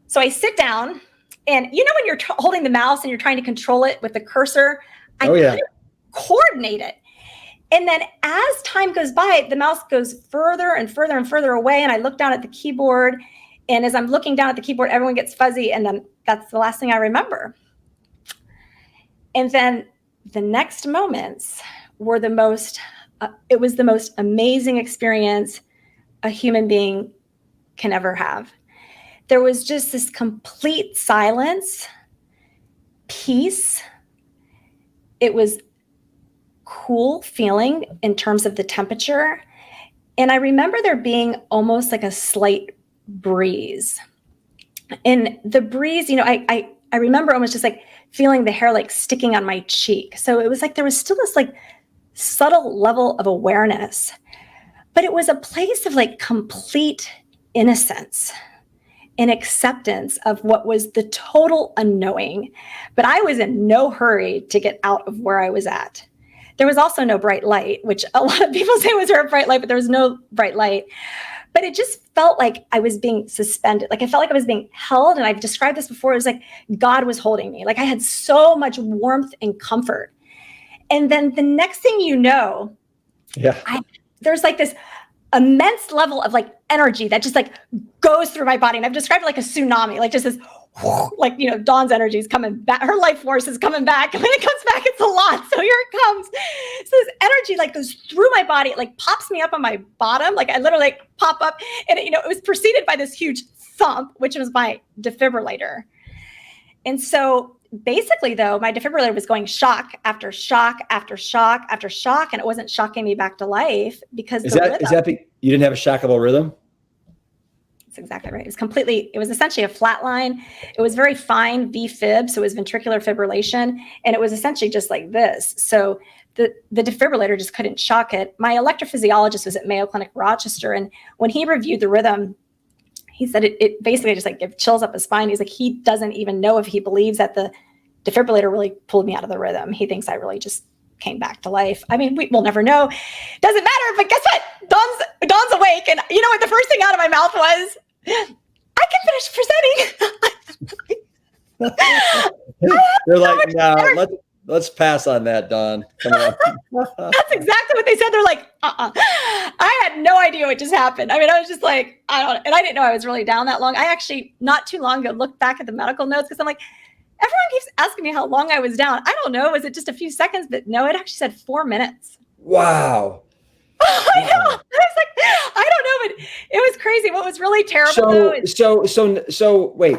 So I sit down, and when you're holding the mouse and you're trying to control it with the cursor, I couldn't coordinate it. And then as time goes by, the mouse goes further and further and further away. And I look down at the keyboard, and as I'm looking down at the keyboard, everyone gets fuzzy. And then that's the last thing I remember. And then the next moments were it was the most amazing experience a human being can ever have. There was just this complete silence, peace. It was cool feeling in terms of the temperature. And I remember there being almost like a slight breeze. And the breeze, I remember almost just like feeling the hair like sticking on my cheek. So it was like there was still this like subtle level of awareness, but it was a place of like complete innocence and acceptance of what was the total unknowing. But I was in no hurry to get out of where I was at. There was also no bright light, which a lot of people say was there a bright light, but there was no bright light. But it just felt like I was being suspended. Like I felt like I was being held. And I've described this before. It was like God was holding me. Like I had so much warmth and comfort. And then the next thing you know, there's like this immense level of like energy that just like goes through my body. And I've described it like a tsunami, like just this, like, Dawn's energy is coming back. Her life force is coming back. And when it comes back, it's a lot. So here it comes. So this energy like goes through my body. It like pops me up on my bottom. Like I literally like pop up and it was preceded by this huge thump, which was my defibrillator. And so basically though, my defibrillator was going shock after shock after shock after shock. And it wasn't shocking me back to life because you didn't have a shockable rhythm? That's exactly right. It was essentially a flat line. It was very fine V-fib. So it was ventricular fibrillation. And it was essentially just like this. So the defibrillator just couldn't shock it. My electrophysiologist was at Mayo Clinic Rochester. And when he reviewed the rhythm, he said it basically just like gave chills up his spine. He's like, he doesn't even know if he believes that the defibrillator really pulled me out of the rhythm. He thinks I really just came back to life. I mean, we'll never know. Doesn't matter. But guess what? Dawn's awake. And you know what? The first thing out of my mouth was, I can finish presenting. They're like, no, let's pass on that, Dawn. Come on. That's exactly what they said. They're like, I had no idea what just happened. I mean, I was just like, and I didn't know I was really down that long. I actually, not too long ago, looked back at the medical notes because I'm like, everyone keeps asking me how long I was down. I don't know. Was it just a few seconds? But no, it actually said 4 minutes. Wow. I know. I was like, I don't know, but it was crazy. What was really terrible though is, so wait.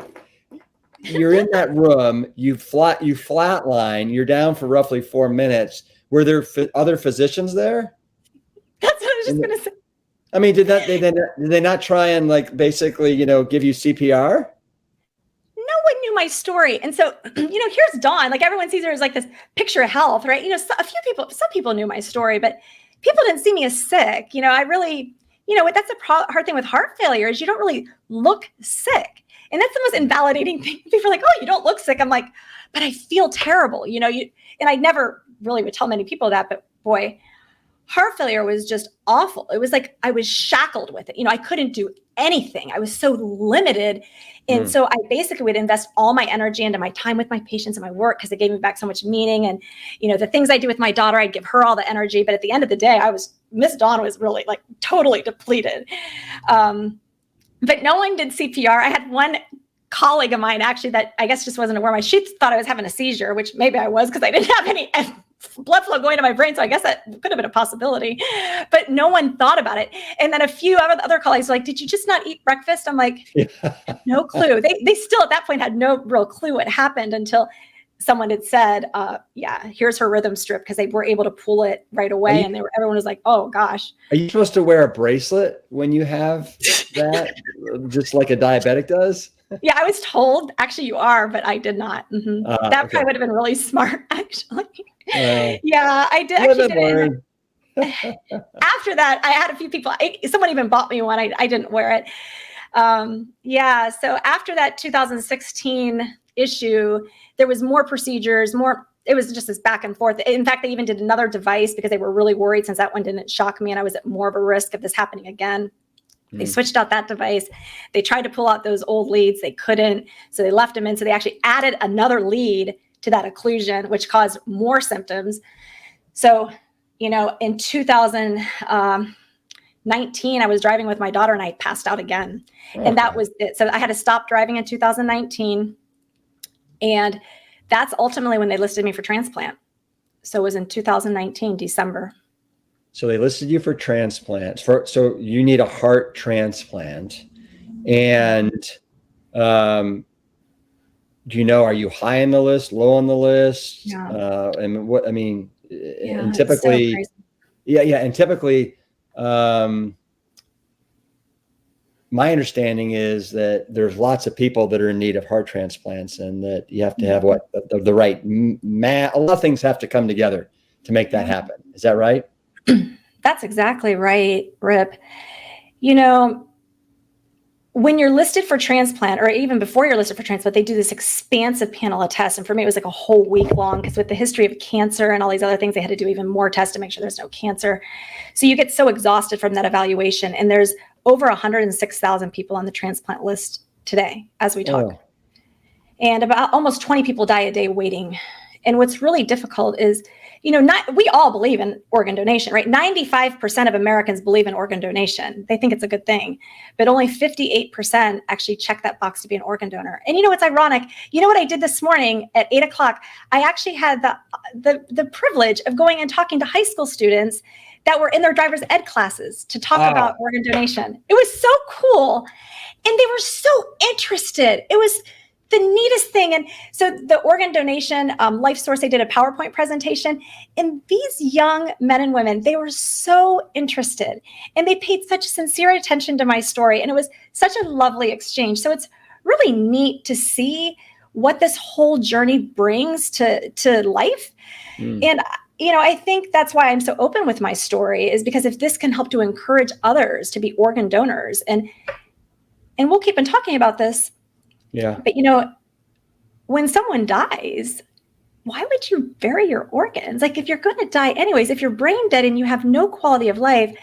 You're in that room, you flatline, you're down for roughly 4 minutes. Were there other physicians there? That's what I was just going to say. I mean, did they not try and like basically, give you CPR? No one knew my story. And so, here's Dawn. Like everyone sees her as like this picture of health, right? Some people knew my story, but people didn't see me as sick. I really, that's a hard thing with heart failure is you don't really look sick. And that's the most invalidating thing. People are like, oh, you don't look sick. I'm like, but I feel terrible. And I never really would tell many people that, but boy, heart failure was just awful. It was like I was shackled with it. I couldn't do anything. I was so limited. And so I basically would invest all my energy into my time with my patients and my work because it gave me back so much meaning. And, the things I do with my daughter, I'd give her all the energy. But at the end of the day, Miss Dawn was really like totally depleted. But no one did CPR. I had one colleague of mine actually that I guess just wasn't aware. She thought I was having a seizure, which maybe I was because I didn't have any blood flow going to my brain. So I guess that could have been a possibility, but no one thought about it. And then a few other colleagues were like, did you just not eat breakfast? I'm like, no clue. They still at that point had no real clue what happened until someone had said, here's her rhythm strip because they were able to pull it right away. And everyone was like, oh gosh. Are you supposed to wear a bracelet when you have that? Just like a diabetic does? Yeah, I was told actually you are, but I did not. Mm-hmm. That probably would have been really smart actually. Yeah, I did. Actually after that, I had a few people, someone even bought me one. I didn't wear it. So after that 2016 issue, there was more procedures, it was just this back and forth. In fact, they even did another device because they were really worried since that one didn't shock me and I was at more of a risk of this happening again. They switched out that device. They tried to pull out those old leads. They couldn't. So they left them in. So they actually added another lead to that occlusion, which caused more symptoms. So, in 2019, I was driving with my daughter and I passed out again. Okay. And that was it. So I had to stop driving in 2019. And that's ultimately when they listed me for transplant. So it was in 2019, December. So they listed you for transplant. So you need a heart transplant. And do you know, are you high on the list, low on the list? Yeah. And And it's so typically, crazy. and typically, my understanding is that there's lots of people that are in need of heart transplants, and that you have to have the right a lot of things have to come together to make that happen. Is that right? That's exactly right, Rip. When you're listed for transplant, or even before you're listed for transplant, they do this expansive panel of tests. And for me, it was like a whole week long, because with the history of cancer and all these other things, they had to do even more tests to make sure there's no cancer. So you get so exhausted from that evaluation. And there's over 106,000 people on the transplant list today as we talk. Oh. And about almost 20 people die a day waiting. And what's really difficult is, we all believe in organ donation, right? 95% of Americans believe in organ donation. They think it's a good thing, but only 58% actually check that box to be an organ donor. And what's ironic? You know what I did this morning at 8:00? I actually had the privilege of going and talking to high school students that were in their driver's ed classes to talk about organ donation. It was so cool. And they were so interested. It was the neatest thing. And so the organ donation Life Source, they did a PowerPoint presentation, and these young men and women, they were so interested, and they paid such sincere attention to my story. And it was such a lovely exchange. So it's really neat to see what this whole journey brings to life. And I think that's why I'm so open with my story, is because if this can help to encourage others to be organ donors, and we'll keep on talking about this. Yeah. But when someone dies, why would you bury your organs? Like, if you're going to die anyways, if you're brain dead and you have no quality of life,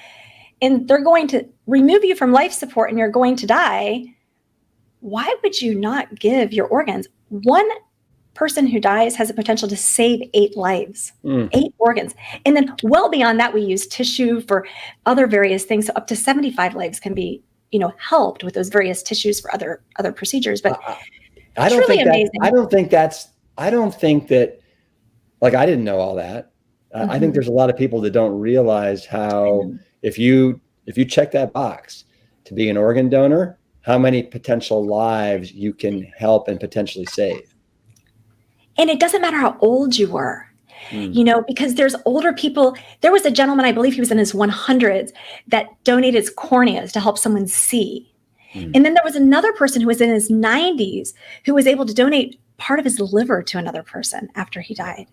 and they're going to remove you from life support and you're going to die, why would you not give your organs? One person who dies has the potential to save 8 lives, 8 organs. And then well beyond that, we use tissue for other various things. So up to 75 lives can be helped with those various tissues for other procedures. But I don't think that, like, I didn't know all that. I think there's a lot of people that don't realize how, if you check that box to be an organ donor, how many potential lives you can help and potentially save. And it doesn't matter how old you were. Because there's older people. There was a gentleman, I believe he was in his 100s, that donated his corneas to help someone see. And then there was another person who was in his 90s who was able to donate part of his liver to another person after he died.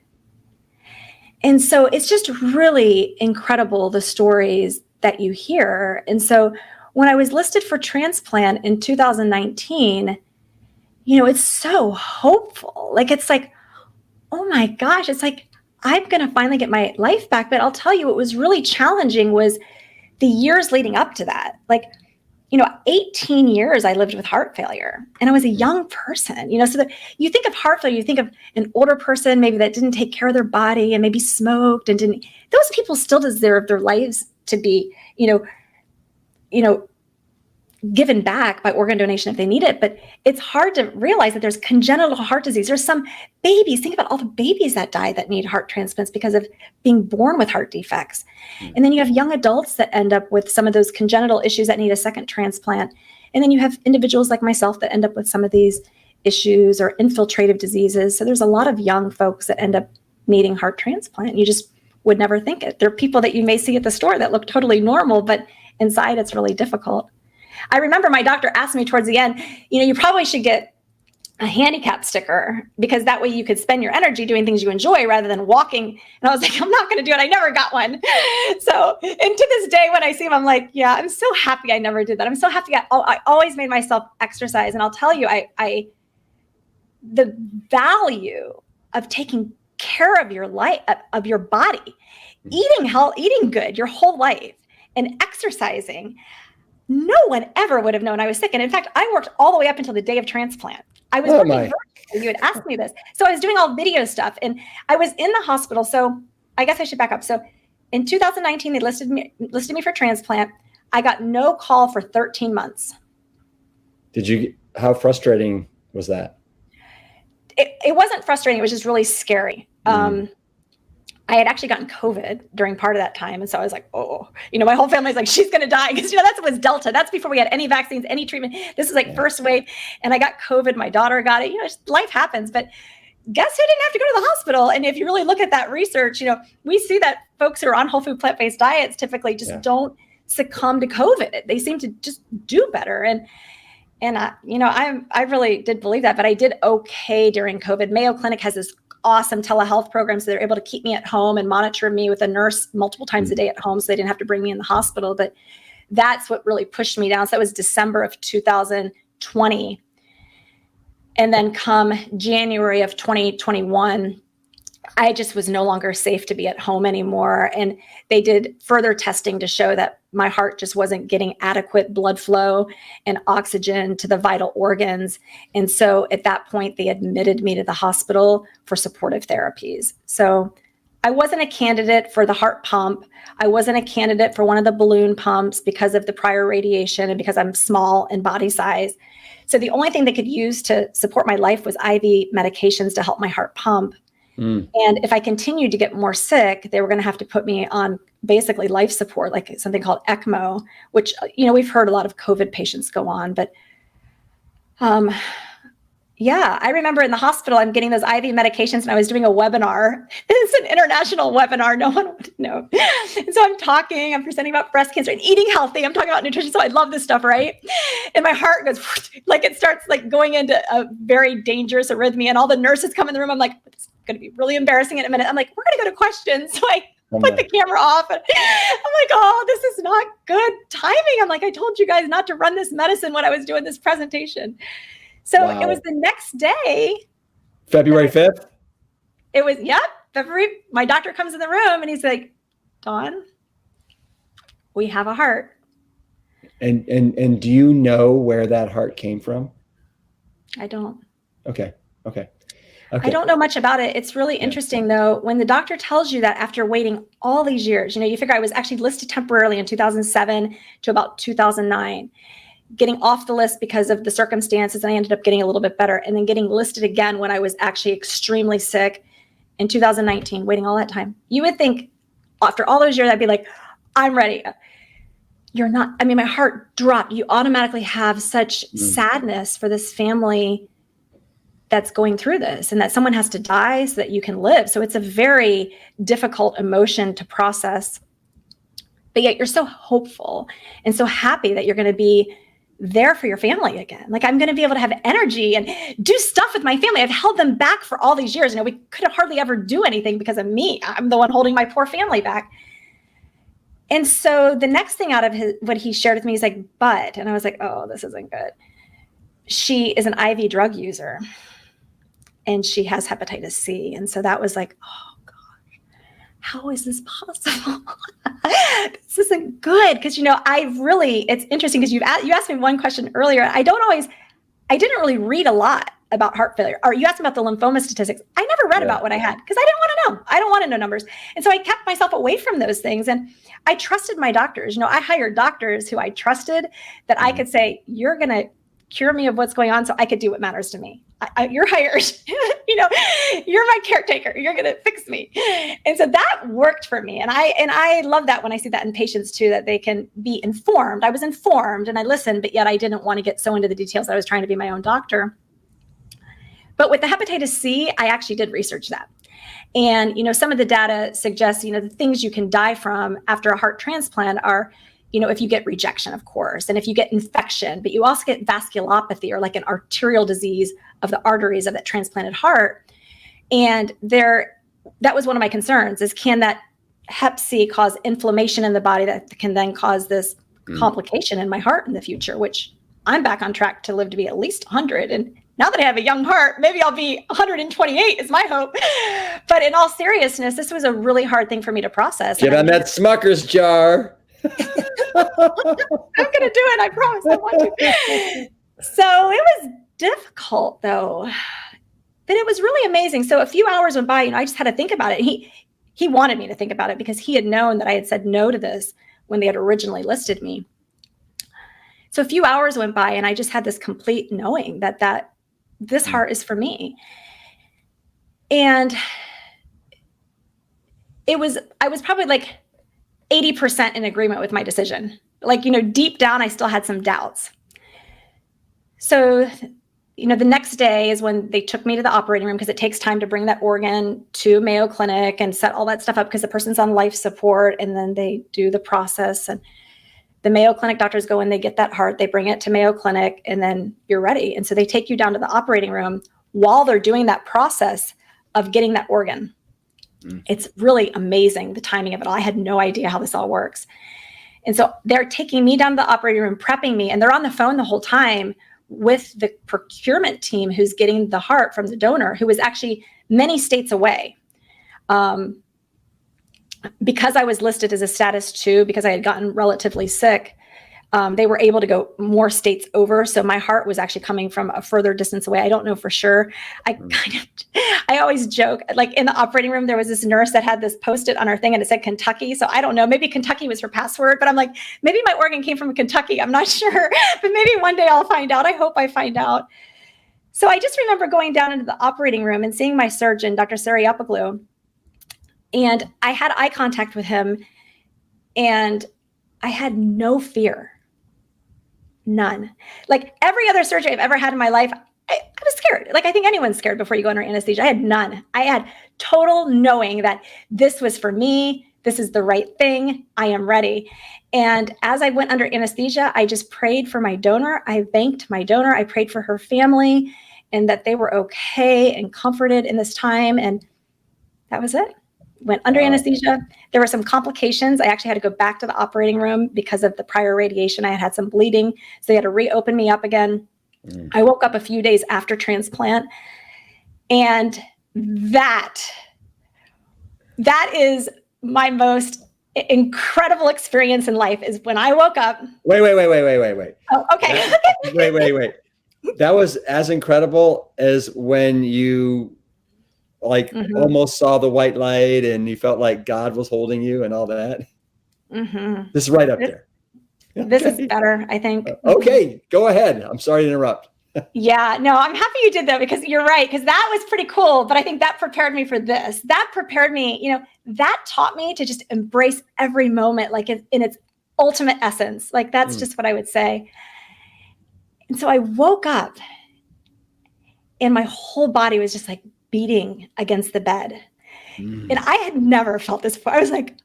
And so it's just really incredible, the stories that you hear. And so when I was listed for transplant in 2019, it's so hopeful. Like, it's like, oh my gosh, it's like, I'm going to finally get my life back. But I'll tell you, what was really challenging was the years leading up to that. Like, 18 years I lived with heart failure, and I was a young person, so that you think of heart failure, you think of an older person, maybe that didn't take care of their body and maybe smoked and those people still deserve their lives to be, given back by organ donation if they need it. But it's hard to realize that there's congenital heart disease. There's some babies. Think about all the babies that die that need heart transplants because of being born with heart defects. And then you have young adults that end up with some of those congenital issues that need a second transplant. And then you have individuals like myself that end up with some of these issues or infiltrative diseases. So there's a lot of young folks that end up needing heart transplant. You just would never think it. There are people that you may see at the store that look totally normal, but inside it's really difficult. I remember my doctor asked me towards the end, you probably should get a handicap sticker, because that way you could spend your energy doing things you enjoy rather than walking. And I was like, I'm not going to do it. I never got one. So, and to this day, when I see him, I'm like, yeah, I'm so happy I never did that. I'm so happy. I always made myself exercise. And I'll tell you, the value of taking care of your life, of your body, eating good your whole life, and exercising. No one ever would have known I was sick. And in fact, I worked all the way up until the day of transplant. I was working virtually. You had asked me this. So I was doing all video stuff, and I was in the hospital. So I guess I should back up. So in 2019, they listed me for transplant. I got no call for 13 months. How frustrating was that? It wasn't frustrating. It was just really scary. I had actually gotten COVID during part of that time. And so I was like, my whole family's like, she's going to die. Because, that was Delta. That's before we had any vaccines, any treatment. This is like first wave. And I got COVID. My daughter got it. Life happens. But guess who didn't have to go to the hospital? And if you really look at that research, we see that folks who are on whole food plant-based diets typically just don't succumb to COVID. They seem to just do better. And I really did believe that, but I did okay during COVID. Mayo Clinic has this awesome telehealth program, so they're able to keep me at home and monitor me with a nurse multiple times a day at home, so they didn't have to bring me in the hospital. But that's what really pushed me down. So that was December of 2020. And then come January of 2021, I just was no longer safe to be at home anymore. And they did further testing to show that my heart just wasn't getting adequate blood flow and oxygen to the vital organs. And so at that point, they admitted me to the hospital for supportive therapies. So I wasn't a candidate for the heart pump. I wasn't a candidate for one of the balloon pumps because of the prior radiation and because I'm small in body size. So the only thing they could use to support my life was IV medications to help my heart pump. And if I continued to get more sick, they were going to have to put me on basically life support, like something called ECMO, which, we've heard a lot of COVID patients go on. But I remember in the hospital, I'm getting those IV medications and I was doing a webinar. It's an international webinar. No one would know. And so I'm presenting about breast cancer and eating healthy. I'm talking about nutrition. So I love this stuff, right? And my heart goes like it starts like going into a very dangerous arrhythmia. And all the nurses come in the room. I'm like, it's going to be really embarrassing in a minute. I'm like, we're going to go to questions. So I put the camera off. And I'm like, oh, this is not good timing. I'm like, I told you guys not to run this medicine when I was doing this presentation. So It was the next day. February 5th? It was, February. My doctor comes in the room and he's like, Dawn, we have a heart. And do you know where that heart came from? I don't. Okay. I don't know much about it. It's really interesting though, when the doctor tells you that after waiting all these years, you figure I was actually listed temporarily in 2007 to about 2009. Getting off the list because of the circumstances, and I ended up getting a little bit better, and then getting listed again when I was actually extremely sick in 2019, waiting all that time. You would think after all those years, I'd be like, I'm ready. You're not. I mean, my heart dropped. You automatically have such sadness for this family that's going through this, and that someone has to die so that you can live. So it's a very difficult emotion to process, but yet you're so hopeful and so happy that you're going to be there for your family again. Like, I'm going to be able to have energy and do stuff with my family. I've held them back for all these years. We could hardly ever do anything because of me. I'm the one holding my poor family back. And so the next thing out of what he shared with me is like, and I was like, oh, this isn't good. She is an IV drug user and she has hepatitis C. And so that was like, oh gosh, how is this possible? This isn't good. Because, it's interesting because you asked me one question earlier. I didn't really read a lot about heart failure. Or you asked me about the lymphoma statistics. I never read about what I had because I didn't want to know. I don't want to know numbers. And so I kept myself away from those things. And I trusted my doctors. I hired doctors who I trusted that I could say, you're going to cure me of what's going on so I could do what matters to me. You're hired, you're my caretaker. You're going to fix me. And so that worked for me. And I love that when I see that in patients too, that they can be informed. I was informed and I listened, but yet I didn't want to get so into the details. I was trying to be my own doctor. But with the hepatitis C, I actually did research that. And, some of the data suggests, the things you can die from after a heart transplant are, if you get rejection, of course, and if you get infection, but you also get vasculopathy or like an arterial disease of the arteries of that transplanted heart. And that was one of my concerns is, can that hep C cause inflammation in the body that can then cause this complication in my heart in the future, which I'm back on track to live to be at least 100. And now that I have a young heart, maybe I'll be 128 is my hope. But in all seriousness, this was a really hard thing for me to process. Get on that Smucker's jar. I'm going to do it. I promise I want to. So it was difficult though, but it was really amazing. So a few hours went by, I just had to think about it. He wanted me to think about it because he had known that I had said no to this when they had originally listed me. So a few hours went by and I just had this complete knowing that this heart is for me. And I was probably like 80% in agreement with my decision. Like, deep down, I still had some doubts. So, the next day is when they took me to the operating room, because it takes time to bring that organ to Mayo Clinic and set all that stuff up, because the person's on life support, and then they do the process. And the Mayo Clinic doctors go in, they get that heart, they bring it to Mayo Clinic, and then you're ready. And so they take you down to the operating room while they're doing that process of getting that organ. It's really amazing, the timing of it all. I had no idea how this all works. And so they're taking me down to the operating room, prepping me, and they're on the phone the whole time with the procurement team who's getting the heart from the donor, who was actually many states away. Because I was listed as a status 2, because I had gotten relatively sick, they were able to go more states over. So my heart was actually coming from a further distance away. I don't know for sure. I always joke, like in the operating room, there was this nurse that had this Post-it on her thing and it said Kentucky. So I don't know, maybe Kentucky was her password, but I'm like, maybe my organ came from Kentucky. I'm not sure, but maybe one day I'll find out. I hope I find out. So I just remember going down into the operating room and seeing my surgeon, Dr. Sariapoglu, and I had eye contact with him, and I had no fear. None. Like every other surgery I've ever had in my life, I was scared. Like I think anyone's scared before you go under anesthesia. I had none. I had total knowing that this was for me. This is the right thing. I am ready. And as I went under anesthesia, I just prayed for my donor. I thanked my donor. I prayed for her family and that they were okay and comforted in this time. And that was it. Went under anesthesia. There were some complications. I actually had to go back to the operating room because of the prior radiation. I had some bleeding. So they had to reopen me up again. I woke up a few days after transplant. And that is my most incredible experience in life, is when I woke up. Wait. Oh, okay. Wait. That was as incredible as when you almost saw the white light and you felt like God was holding you and all that. This is right up there. This is better, I think. Okay, go ahead. I'm sorry to interrupt. Yeah, no, I'm happy you did that, because you're right, because that was pretty cool. But I think that prepared me for this. That prepared me, that taught me to just embrace every moment, like in its ultimate essence. Like that's just what I would say. And so I woke up and my whole body was just like beating against the bed. And I had never felt this before. I was like,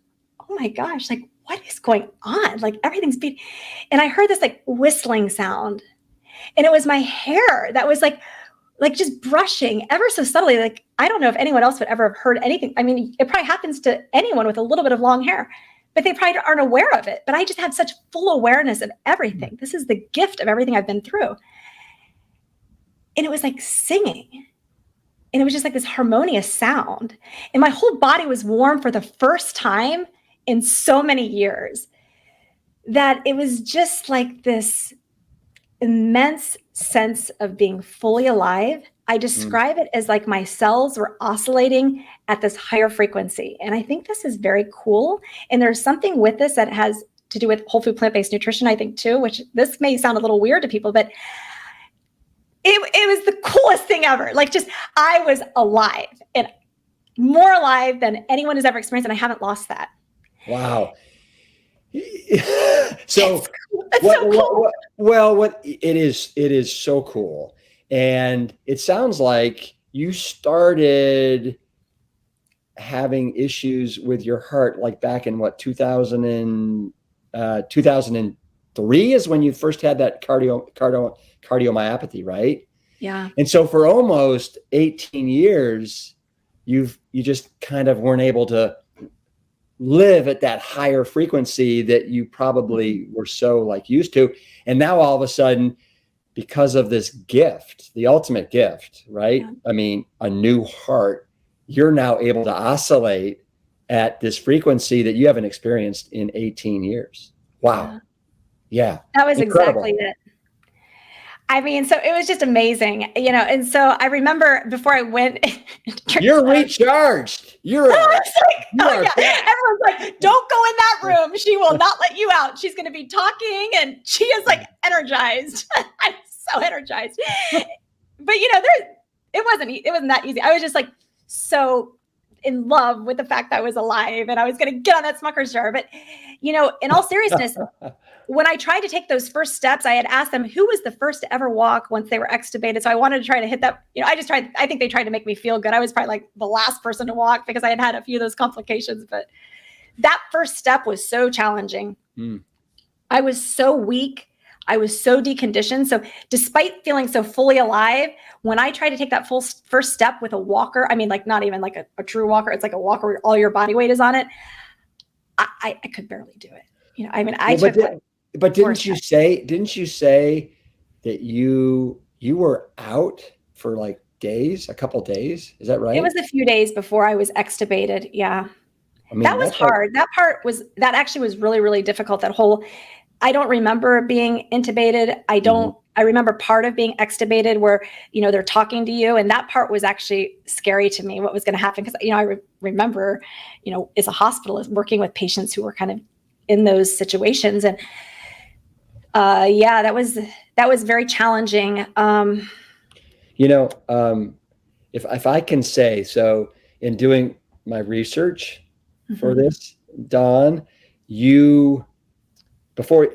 oh my gosh, like what is going on? Like everything's beating. And I heard this like whistling sound. And it was my hair that was like just brushing ever so subtly. Like, I don't know if anyone else would ever have heard anything. I mean, it probably happens to anyone with a little bit of long hair, but they probably aren't aware of it. But I just had such full awareness of everything. This is the gift of everything I've been through. And it was like singing. And it was just like this harmonious sound. And my whole body was warm for the first time in so many years, that it was just like this immense sense of being fully alive. I describe it as like my cells were oscillating at this higher frequency. And I think this is very cool. And there's something with this that has to do with whole food plant-based nutrition, I think too, which this may sound a little weird to people, but it was the coolest thing ever. Like just, I was alive, and more alive than anyone has ever experienced. And I haven't lost that. Wow. So so cool. What it is so cool. And it sounds like you started having issues with your heart, like back in 2003 is when you first had that cardiomyopathy, right? Yeah. And so for almost 18 years, you just kind of weren't able to live at that higher frequency that you probably were so like used to. And now all of a sudden, because of this gift, the ultimate gift, right? Yeah. I mean, a new heart, you're now able to oscillate at this frequency that you haven't experienced in 18 years. Wow. Yeah. That was incredible. Exactly it. I mean, so it was just amazing, and so I remember before I went. You're recharged. Everyone's like, don't go in that room. She will not let you out. She's going to be talking, and she is like energized. I'm so energized. But it wasn't that easy. I was just like, so in love with the fact that I was alive and I was going to get on that Smucker's jar. But, in all seriousness, when I tried to take those first steps, I had asked them who was the first to ever walk once they were extubated. So I wanted to try to hit that. I think they tried to make me feel good. I was probably like the last person to walk because I had had a few of those complications. But that first step was so challenging. I was so weak. I was so deconditioned. So despite feeling so fully alive, when I tried to take that first step with a walker, I mean, like not even like a true walker, it's like a walker where all your body weight is on it. I could barely do it. But didn't you say that you were out for like days, a couple days? Is that right? It was a few days before I was extubated. Yeah. I mean, that was hard. That actually was really, really difficult. I don't remember being intubated. I remember part of being extubated where, they're talking to you. And that part was actually scary to me, what was going to happen. Because, I remember, as a hospitalist working with patients who were kind of in those situations. And that was very challenging. If I can say, so in doing my research for this, Dawn, before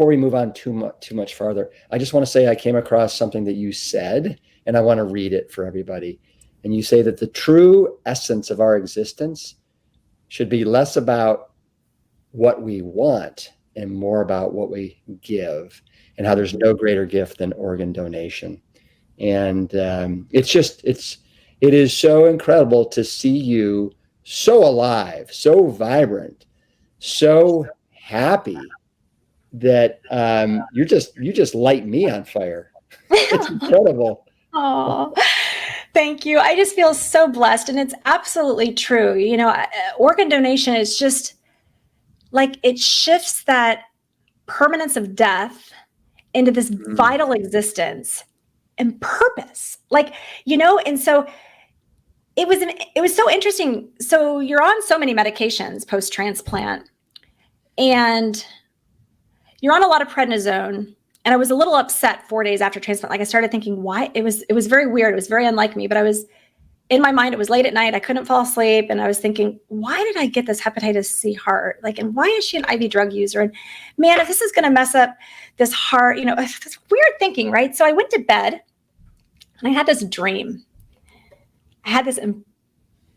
we move on too much farther, I just want to say I came across something that you said, and I want to read it for everybody. And you say that the true essence of our existence should be less about what we want and more about what we give, and how there's no greater gift than organ donation. And it is so incredible to see you so alive, so vibrant, so happy that you just light me on fire. It's incredible. Oh, thank you. I just feel so blessed, and it's absolutely true. Organ donation is just like, it shifts that permanence of death into this vital existence and purpose. And so it was so interesting. So you're on so many medications post-transplant, and you're on a lot of prednisone. And I was a little upset 4 days after transplant. Like, I started thinking, why? It was very weird. It was very unlike me, but in my mind, it was late at night. I couldn't fall asleep. And I was thinking, why did I get this hepatitis C heart? And why is she an IV drug user? And man, if this is going to mess up this heart, this weird thinking, right? So I went to bed and I had this dream. I had this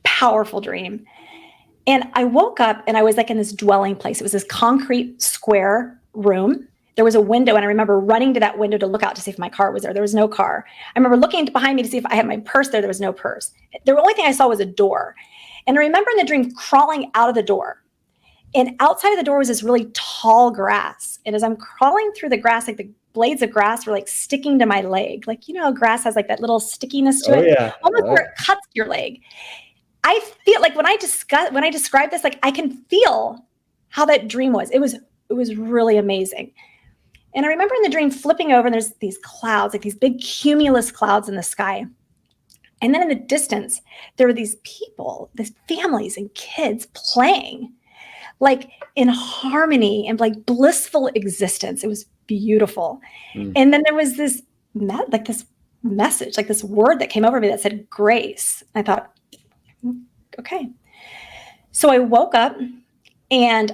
powerful dream. And I woke up and I was like in this dwelling place. It was this concrete square room. There was a window, and I remember running to that window to look out to see if my car was there. There was no car. I remember looking behind me to see if I had my purse there. There was no purse. The only thing I saw was a door. And I remember in the dream crawling out of the door. And outside of the door was this really tall grass. And as I'm crawling through the grass, like the blades of grass were like sticking to my leg. Like, grass has like that little stickiness to it. Yeah. Almost where it cuts your leg. I feel like when I describe this, like I can feel how that dream was. It was really amazing. And I remember in the dream flipping over, and there's these clouds, like these big cumulus clouds in the sky. And then in the distance, there were these people, these families and kids playing like in harmony and like blissful existence. It was beautiful. And then there was this message, like this word that came over me that said grace. I thought, okay. So I woke up and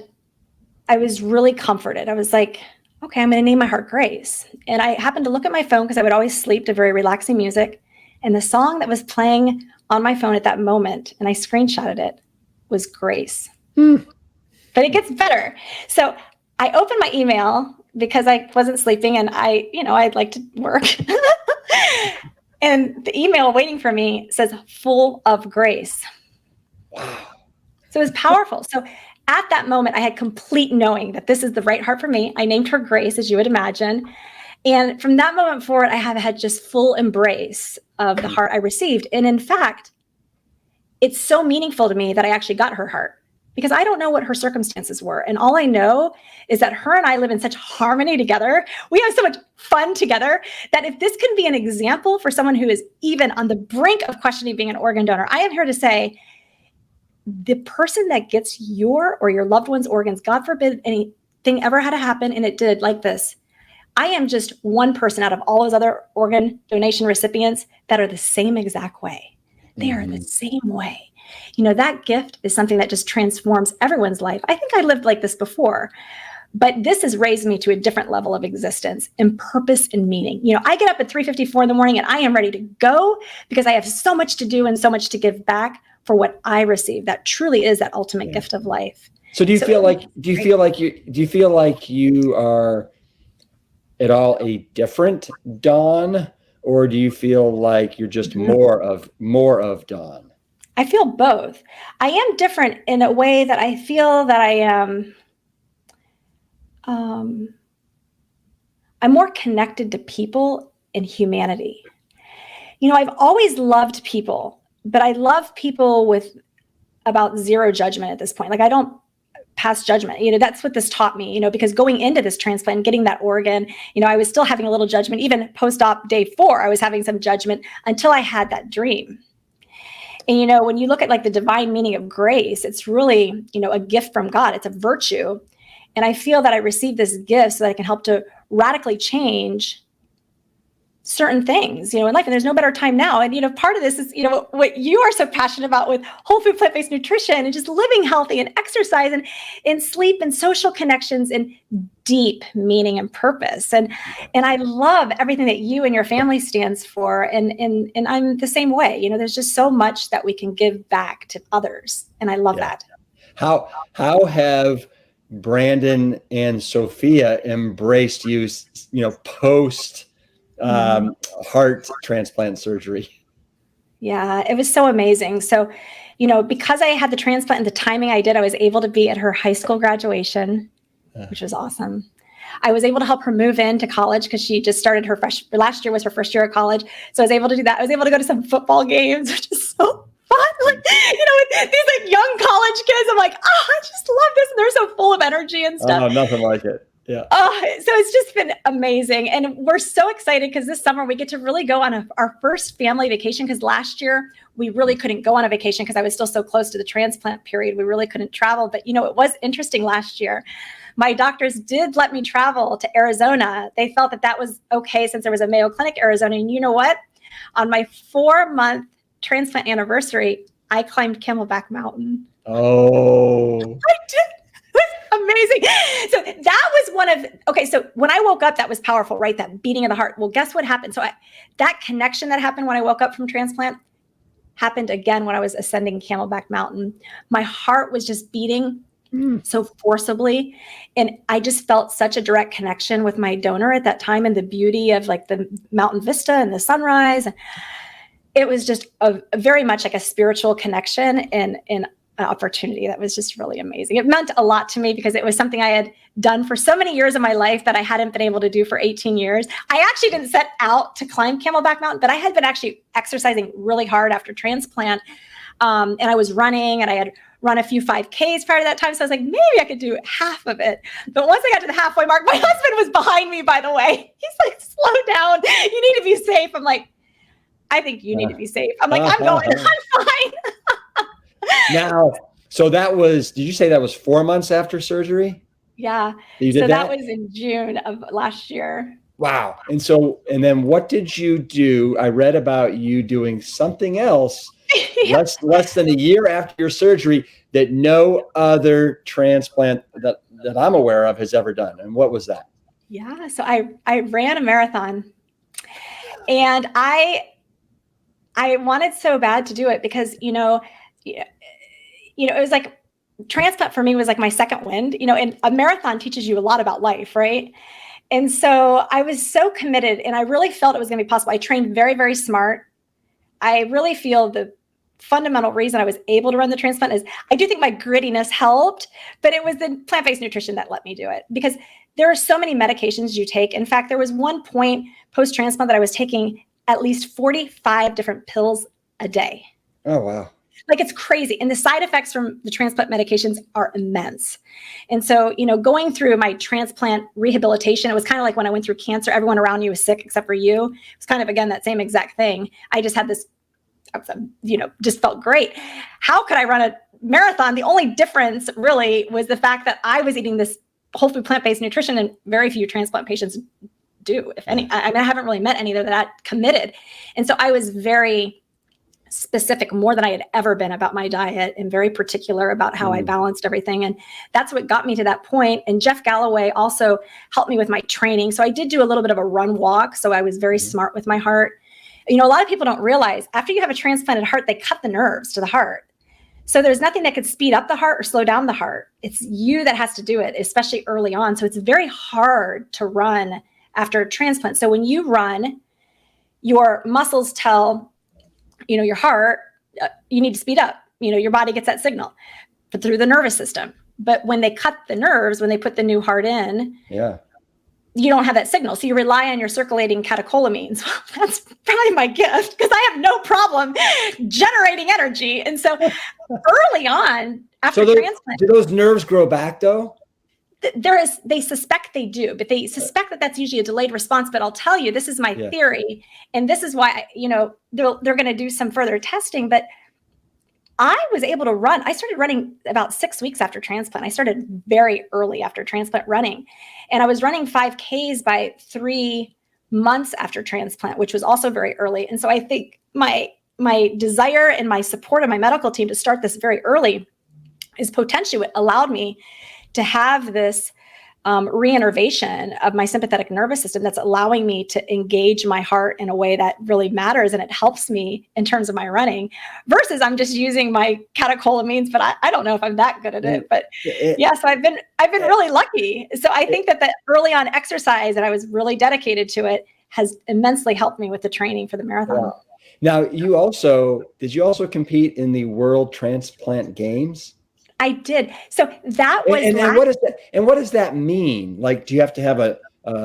I was really comforted. I was like, okay, I'm going to name my heart Grace. And I happened to look at my phone because I would always sleep to very relaxing music. And the song that was playing on my phone at that moment, and I screenshotted it, was Grace. But it gets better. So I opened my email because I wasn't sleeping, and I'd like to work. And the email waiting for me says, full of grace. Wow. So it was powerful. So at that moment, I had complete knowing that this is the right heart for me. I named her Grace, as you would imagine. And from that moment forward, I have had just full embrace of the heart I received. And in fact, it's so meaningful to me that I actually got her heart, because I don't know what her circumstances were. And all I know is that her and I live in such harmony together. We have so much fun together that if this can be an example for someone who is even on the brink of questioning being an organ donor, I am here to say, the person that gets your or your loved one's organs, God forbid anything ever had to happen, and it did, like this, I am just one person out of all those other organ donation recipients that are the same exact way. They are the same way. That gift is something that just transforms everyone's life. I think I lived like this before, but this has raised me to a different level of existence and purpose and meaning. I get up at 3:54 in the morning and I am ready to go because I have so much to do and so much to give back for what I receive. That truly is that ultimate gift of life. So do you feel like you are at all a different Dawn, or do you feel like you're just more of Dawn? I feel both. I am different in a way that I feel that I am I'm more connected to people and humanity. I've always loved people, but I love people with about zero judgment at this point. Like I don't pass judgment. That's what this taught me, because going into this transplant and getting that organ, I was still having a little judgment. Even post-op day 4, I was having some judgment until I had that dream. And, when you look at like the divine meaning of grace, it's really, a gift from God. It's a virtue. And I feel that I received this gift so that I can help to radically change certain things, in life. And there's no better time now. And, part of this is, what you are so passionate about with whole food, plant-based nutrition and just living healthy and exercise and sleep and social connections and deep meaning and purpose. And I love everything that you and your family stands for. And I'm the same way. There's just so much that we can give back to others. And I love that. How have Brandon and Sophia embraced you, post heart transplant surgery? Yeah, it was so amazing. So, because I had the transplant and the timing I did, I was able to be at her high school graduation, which was awesome. I was able to help her move into college because she just started last year was her first year at college. So I was able to do that. I was able to go to some football games, which is so fun. Like, these like young college kids, I'm like, I just love this. And they're so full of energy and stuff. Oh, nothing like it. Yeah. So it's just been amazing. And we're so excited because this summer we get to really go on our first family vacation, because last year we really couldn't go on a vacation because I was still so close to the transplant period. We really couldn't travel. But, it was interesting last year. My doctors did let me travel to Arizona. They felt that was okay since there was a Mayo Clinic Arizona. And you know what? On my 4-month transplant anniversary, I climbed Camelback Mountain. Oh. I did. Amazing. So that was so when I woke up, that was powerful, right? That beating of the heart. Well, guess what happened? So that connection that happened when I woke up from transplant happened again when I was ascending Camelback Mountain. My heart was just beating so forcibly. And I just felt such a direct connection with my donor at that time and the beauty of like the mountain vista and the sunrise. It was just very much like a spiritual connection and an opportunity that was just really amazing. It meant a lot to me because it was something I had done for so many years of my life that I hadn't been able to do for 18 years. I actually didn't set out to climb Camelback Mountain, but I had been actually exercising really hard after transplant. And I was running, and I had run a few 5Ks prior to that time. So I was like, maybe I could do half of it. But once I got to the halfway mark, my husband was behind me, by the way. He's like, slow down. You need to be safe. I'm like, I think you need to be safe. I'm like, I'm going. I'm fine. Now, so did you say that was 4 months after surgery? Yeah. You did that was in June of last year. Wow. And then what did you do? I read about you doing something else less than a year after your surgery that no other transplant that I'm aware of has ever done. And what was that? Yeah. So I ran a marathon, and I wanted so bad to do it because, it was like transplant for me was like my second wind, and a marathon teaches you a lot about life, right? And so I was so committed, and I really felt it was going to be possible. I trained very, very smart. I really feel the fundamental reason I was able to run the transplant is I do think my grittiness helped, but it was the plant-based nutrition that let me do it, because there are so many medications you take. In fact, there was one point post-transplant that I was taking at least 45 different pills a day. Oh, wow. Like, it's crazy. And the side effects from the transplant medications are immense. And so, going through my transplant rehabilitation, it was kind of like when I went through cancer, everyone around you was sick except for you. It was kind of, again, that same exact thing. I just had this, just felt great. How could I run a marathon? The only difference really was the fact that I was eating this whole food plant-based nutrition, and very few transplant patients do, if any. I haven't really met any that are that committed. And so I was very specific more than I had ever been about my diet, and very particular about how I balanced everything. And that's what got me to that point. And Jeff Galloway also helped me with my training. So I did do a little bit of a run walk. So I was very smart with my heart. You know, a lot of people don't realize after you have a transplanted heart, they cut the nerves to the heart. So there's nothing that could speed up the heart or slow down the heart. It's you that has to do it, especially early on. So it's very hard to run after a transplant. So when you run, your muscles tell your heart, you need to speed up. Your body gets that signal, but through the nervous system. But when they cut the nerves, when they put the new heart in, you don't have that signal. So you rely on your circulating catecholamines. That's probably my gift because I have no problem generating energy. And so early on, after transplant. Do those nerves grow back though? They suspect they do, but they suspect that that's usually a delayed response. But I'll tell you, this is my theory. And this is why, they're going to do some further testing. But I was able to run. I started running about 6 weeks after transplant. I started very early after transplant running. And I was running 5Ks by 3 months after transplant, which was also very early. And so I think my desire and my support of my medical team to start this very early is potentially what allowed me to have this reinnervation of my sympathetic nervous system that's allowing me to engage my heart in a way that really matters, and it helps me in terms of my running versus I'm just using my catecholamines, but I don't know if I'm that good at it. But so I've been really lucky. So I think that early on exercise, and I was really dedicated to it, has immensely helped me with the training for the marathon. Wow. Now, did you also compete in the World Transplant Games? I did. So that was. And what does that mean? Like, do you have to have a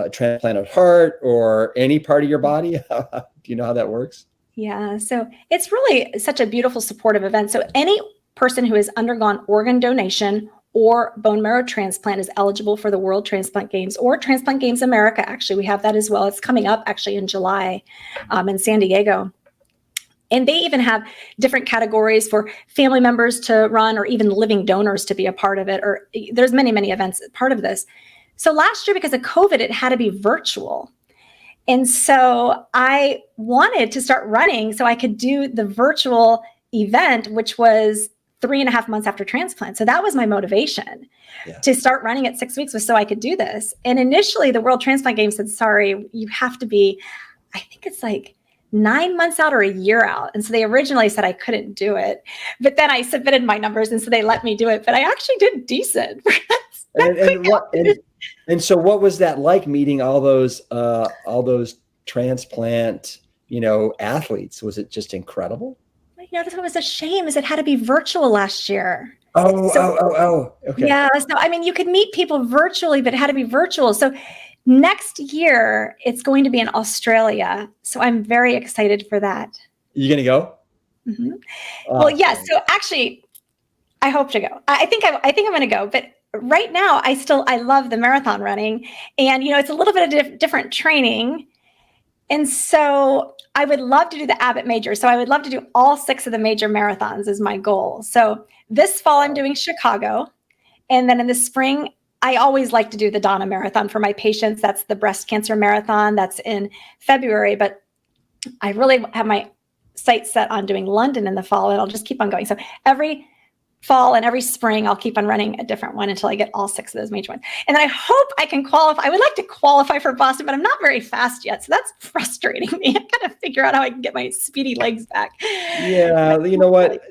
transplanted heart or any part of your body? Do you know how that works? Yeah. So it's really such a beautiful supportive event. So any person who has undergone organ donation or bone marrow transplant is eligible for the World Transplant Games or Transplant Games America. Actually, we have that as well. It's coming up actually in July in San Diego. And they even have different categories for family members to run or even living donors to be a part of it. Or there's many, many events part of this. So last year, because of COVID, it had to be virtual. And so I wanted to start running so I could do the virtual event, which was 3.5 months after transplant. So that was my motivation to start running at 6 weeks was so I could do this. And initially the World Transplant Games said, sorry, you have to be, I think it's like 9 months out or a year out. And so they originally said I couldn't do it, but then I submitted my numbers and so they let me do it, but I actually did decent. And so what was that like meeting all those transplant, athletes? Was it just incredible? That's what was a shame is it had to be virtual last year. Okay. Yeah. So, I mean, you could meet people virtually, but it had to be virtual. So next year, it's going to be in Australia. So I'm very excited for that. You going to go? Mm-hmm. Well, yes. So actually, I hope to go. I think I'm going to go. But right now, I love the marathon running. And, it's a little bit of different training. And so I would love to do the Abbott Major. So I would love to do all 6 of the major marathons is my goal. So this fall, I'm doing Chicago. And then in the spring, I always like to do the Donna Marathon for my patients. That's the breast cancer marathon. That's in February. But I really have my sights set on doing London in the fall, and I'll just keep on going. So every fall and every spring, I'll keep on running a different one until I get all 6 of those major ones. And then I hope I can qualify. I would like to qualify for Boston, but I'm not very fast yet. So that's frustrating me. I got to figure out how I can get my speedy legs back. Yeah. You know what?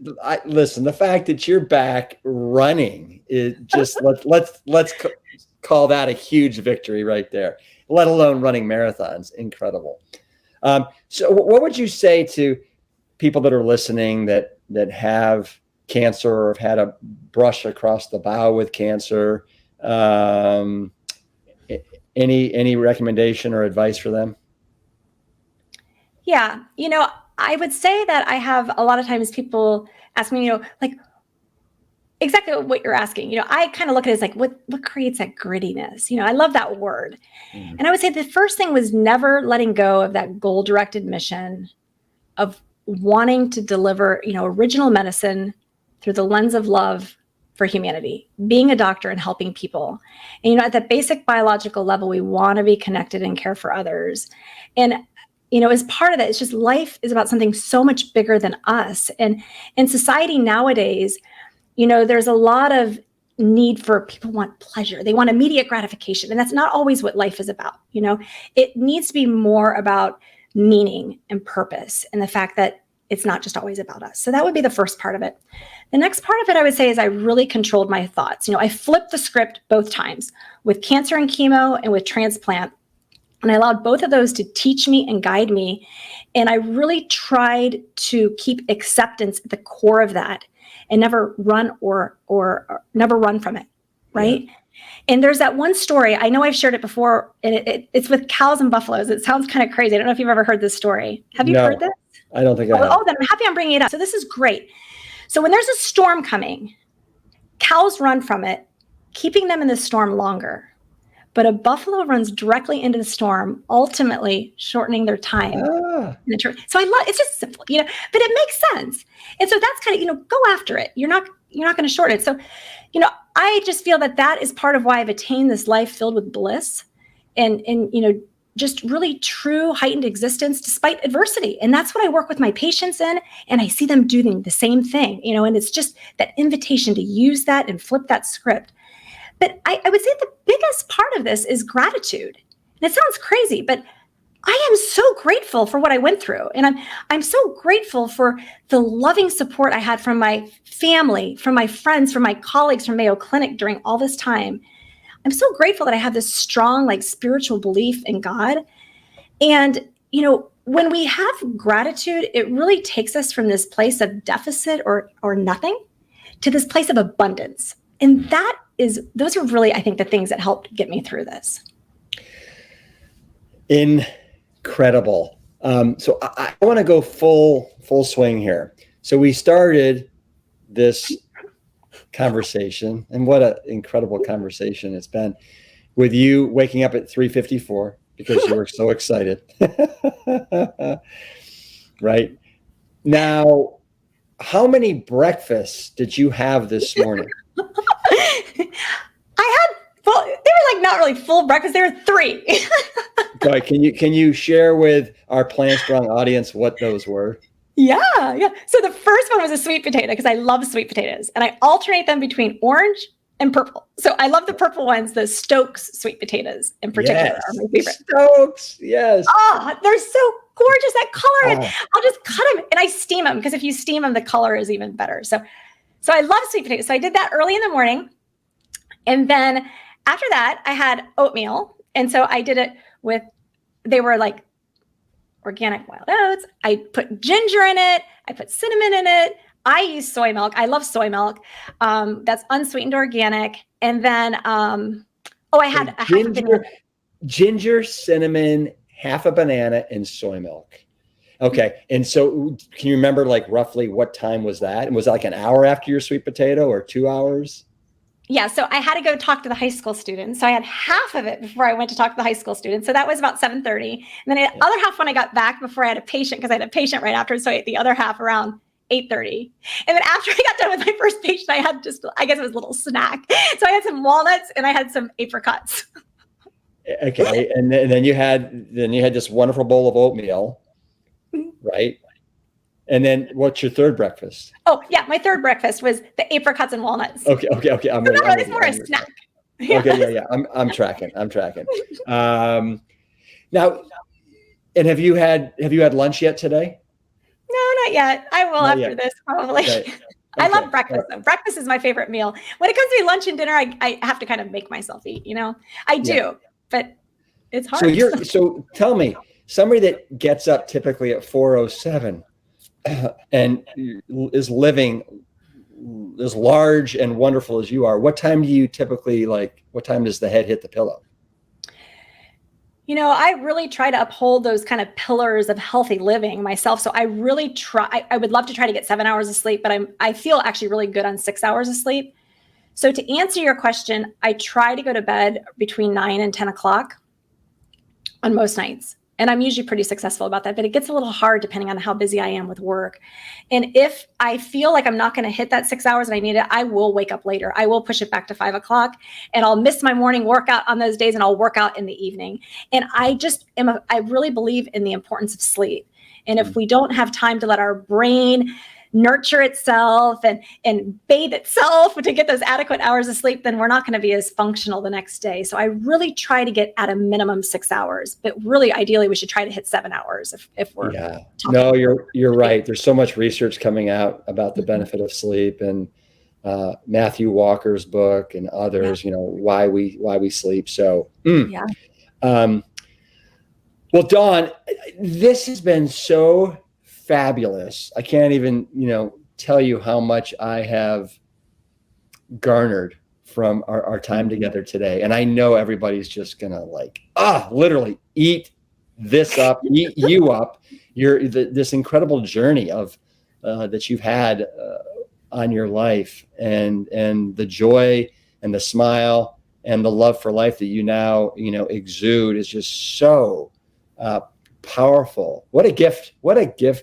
Listen, the fact that you're back running is just, let's call that a huge victory right there, let alone running marathons. Incredible. So what would you say to people that are listening that have cancer or have had a brush across the bow with cancer? Any recommendation or advice for them? Yeah. I would say that I have a lot of times people ask me, like exactly what you're asking. I kind of look at it as like, what creates that grittiness? I love that word. Mm-hmm. And I would say the first thing was never letting go of that goal-directed mission of wanting to deliver, original medicine through the lens of love for humanity, being a doctor and helping people. And, at that basic biological level, we want to be connected and care for others. And as part of that, it's just life is about something so much bigger than us. And in society nowadays, there's a lot of need for people want pleasure. They want immediate gratification. And that's not always what life is about. It needs to be more about meaning and purpose and the fact that it's not just always about us. So that would be the first part of it. The next part of it, I would say, is I really controlled my thoughts. I flipped the script both times with cancer and chemo and with transplant. And I allowed both of those to teach me and guide me. And I really tried to keep acceptance at the core of that and never run or never run from it. Right. Yeah. And there's that one story. I know I've shared it before, and it's with cows and buffaloes. It sounds kind of crazy. I don't know if you've ever heard this story. Have you heard this? I don't think I have. Oh, then I'm happy I'm bringing it up. So this is great. So when there's a storm coming, cows run from it, keeping them in the storm longer. But a buffalo runs directly into the storm, ultimately shortening their time. So I love, it's just simple, but it makes sense. And so that's kind of, go after it. You're not going to shorten it. So, I just feel that is part of why I've attained this life filled with bliss and just really true heightened existence despite adversity. And that's what I work with my patients in. And I see them doing the same thing, and it's just that invitation to use that and flip that script. But I would say the biggest part of this is gratitude. And it sounds crazy, but I am so grateful for what I went through. And I'm so grateful for the loving support I had from my family, from my friends, from my colleagues from Mayo Clinic during all this time. I'm so grateful that I have this strong, spiritual belief in God. And, when we have gratitude, it really takes us from this place of deficit or nothing to this place of abundance. And those are really, I think, the things that helped get me through this. Incredible. So I want to go full swing here. So we started this conversation, and what an incredible conversation it's been, with you waking up at 3:54 because you were so excited. Right? Now, how many breakfasts did you have this morning? They were not really full breakfast. They were 3. Okay, can you share with our Plant Strong audience what those were? Yeah. So the first one was a sweet potato because I love sweet potatoes, and I alternate them between orange and purple. So I love the purple ones. The Stokes sweet potatoes in particular are my favorite. Stokes, yes. Oh, they're so gorgeous. That color. I'll just cut them and I steam them because if you steam them, the color is even better. So I love sweet potatoes. So I did that early in the morning, and then after that, I had oatmeal. And so I did it they were organic wild oats. I put ginger in it. I put cinnamon in it. I use soy milk. I love soy milk. That's unsweetened organic. And then, I had a half a banana. Ginger, cinnamon, half a banana, and soy milk. Okay. And so can you remember roughly what time was that? And was it an hour after your sweet potato or 2 hours? Yeah, so I had to go talk to the high school students. So I had half of it before I went to talk to the high school students. So that was about 7:30. And then I had the other half when I got back before I had a patient, because I had a patient right after. So I ate the other half around 8:30. And then after I got done with my first patient, I had I guess it was a little snack. So I had some walnuts and I had some apricots. Okay. And then you had this wonderful bowl of oatmeal, right? And then what's your third breakfast? Oh, yeah. My third breakfast was the apricots and walnuts. Okay. It's more a snack. Okay. Yeah. I'm tracking. Now, and have you had lunch yet today? No, not yet. I will after this, probably. Right. Okay. I love breakfast. Though. Breakfast is my favorite meal. When it comes to lunch and dinner, I have to kind of make myself eat, I do, but it's hard. So tell me, somebody that gets up typically at 4:07 and is living as large and wonderful as you are, what time do you typically what time does the head hit the pillow? I really try to uphold those kind of pillars of healthy living myself. So I really try, I would love to try to get 7 hours of sleep, but I feel actually really good on 6 hours of sleep. So to answer your question, I try to go to bed between 9 and 10 o'clock on most nights. And I'm usually pretty successful about that, but it gets a little hard depending on how busy I am with work. And if I feel like I'm not going to hit that 6 hours and I need it, I will wake up later. I will push it back to 5 o'clock, and I'll miss my morning workout on those days, and I'll work out in the evening. And I really believe in the importance of sleep. And if we don't have time to let our brain nurture itself and bathe itself to get those adequate hours of sleep, then we're not going to be as functional the next day. So I really try to get at a minimum 6 hours, but really ideally we should try to hit 7 hours if we're No, you're right. There's so much research coming out about the benefit of sleep, and Matthew Walker's book and others, why we sleep. So well, Dawn, this has been so fabulous. I can't even, tell you how much I have garnered from our time together today. And I know everybody's just gonna literally eat this up, eat you up. This incredible journey of that you've had on your life, and the joy and the smile and the love for life that you now, exude is just so powerful. What a gift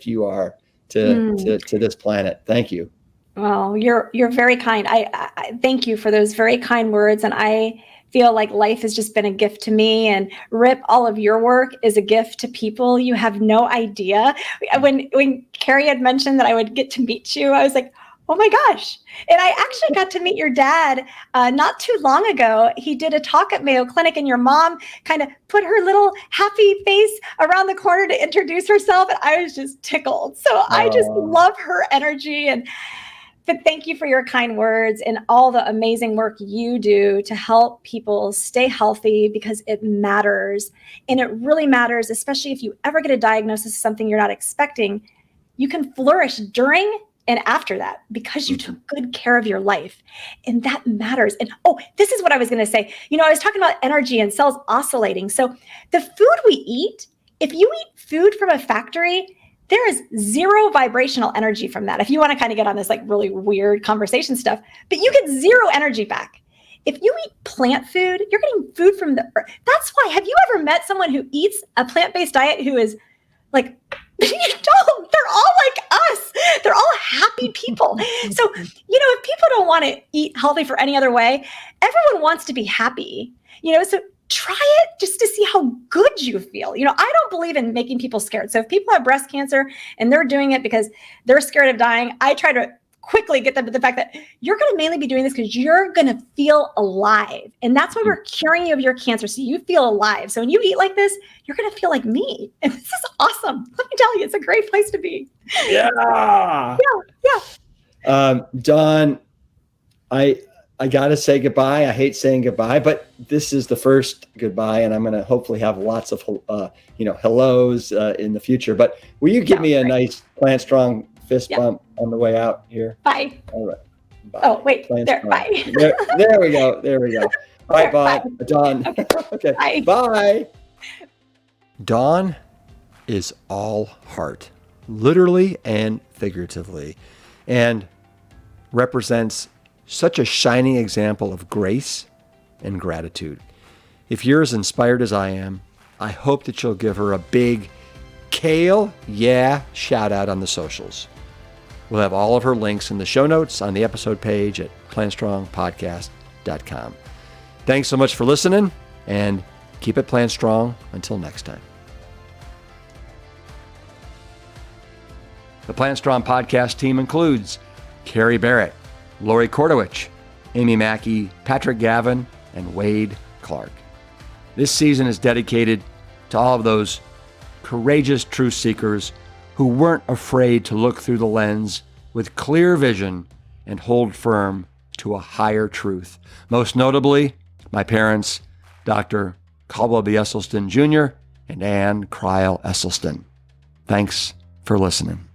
you are to this planet. Thank you. Well, you're very kind. I thank you for those very kind words. And I feel like life has just been a gift to me, and Rip, all of your work is a gift to people. You have no idea. When Carrie had mentioned that I would get to meet you, I was like, oh my gosh. And I actually got to meet your dad not too long ago. He did a talk at Mayo Clinic, and your mom kind of put her little happy face around the corner to introduce herself. And I was just tickled. So I just love her energy. But thank you for your kind words and all the amazing work you do to help people stay healthy, because it matters. And it really matters, especially if you ever get a diagnosis of something you're not expecting. You can flourish during and after that because you took good care of your life. And that matters. And this is what I was going to say. I was talking about energy and cells oscillating. So the food we eat, if you eat food from a factory, there is zero vibrational energy from that. If you want to kind of get on this really weird conversation stuff, but you get zero energy back. If you eat plant food, you're getting food from the earth. That's why, have you ever met someone who eats a plant-based diet who is you don't. They're all like us. They're all happy people. So, if people don't want to eat healthy for any other way, everyone wants to be happy. So try it just to see how good you feel. I don't believe in making people scared. So if people have breast cancer and they're doing it because they're scared of dying, I try to quickly get them to the fact that you're going to mainly be doing this because you're going to feel alive. And that's why we're curing you of your cancer. So you feel alive. So when you eat like this, you're going to feel like me. And this is awesome. Let me tell you, it's a great place to be. Yeah. Dawn, I got to say goodbye. I hate saying goodbye, but this is the first goodbye, and I'm going to hopefully have lots of, hellos in the future. But will you give me a nice Plant Strong fist bump on the way out here? Bye. All right. Bye. Oh, wait. There. Bye. There we go. All right, bye. Dawn. Okay. Bye. Bye. Dawn is all heart, literally and figuratively, and represents such a shining example of grace and gratitude. If you're as inspired as I am, I hope that you'll give her a big Kale shout out on the socials. We'll have all of her links in the show notes on the episode page at plantstrongpodcast.com. Thanks so much for listening, and keep it plant strong until next time. The Plant Strong podcast team includes Carrie Barrett, Lori Kordowich, Amy Mackey, Patrick Gavin, and Wade Clark. This season is dedicated to all of those courageous truth seekers who weren't afraid to look through the lens with clear vision and hold firm to a higher truth. Most notably, my parents, Dr. Caldwell B. Esselstyn Jr. and Ann Cryle Esselstyn. Thanks for listening.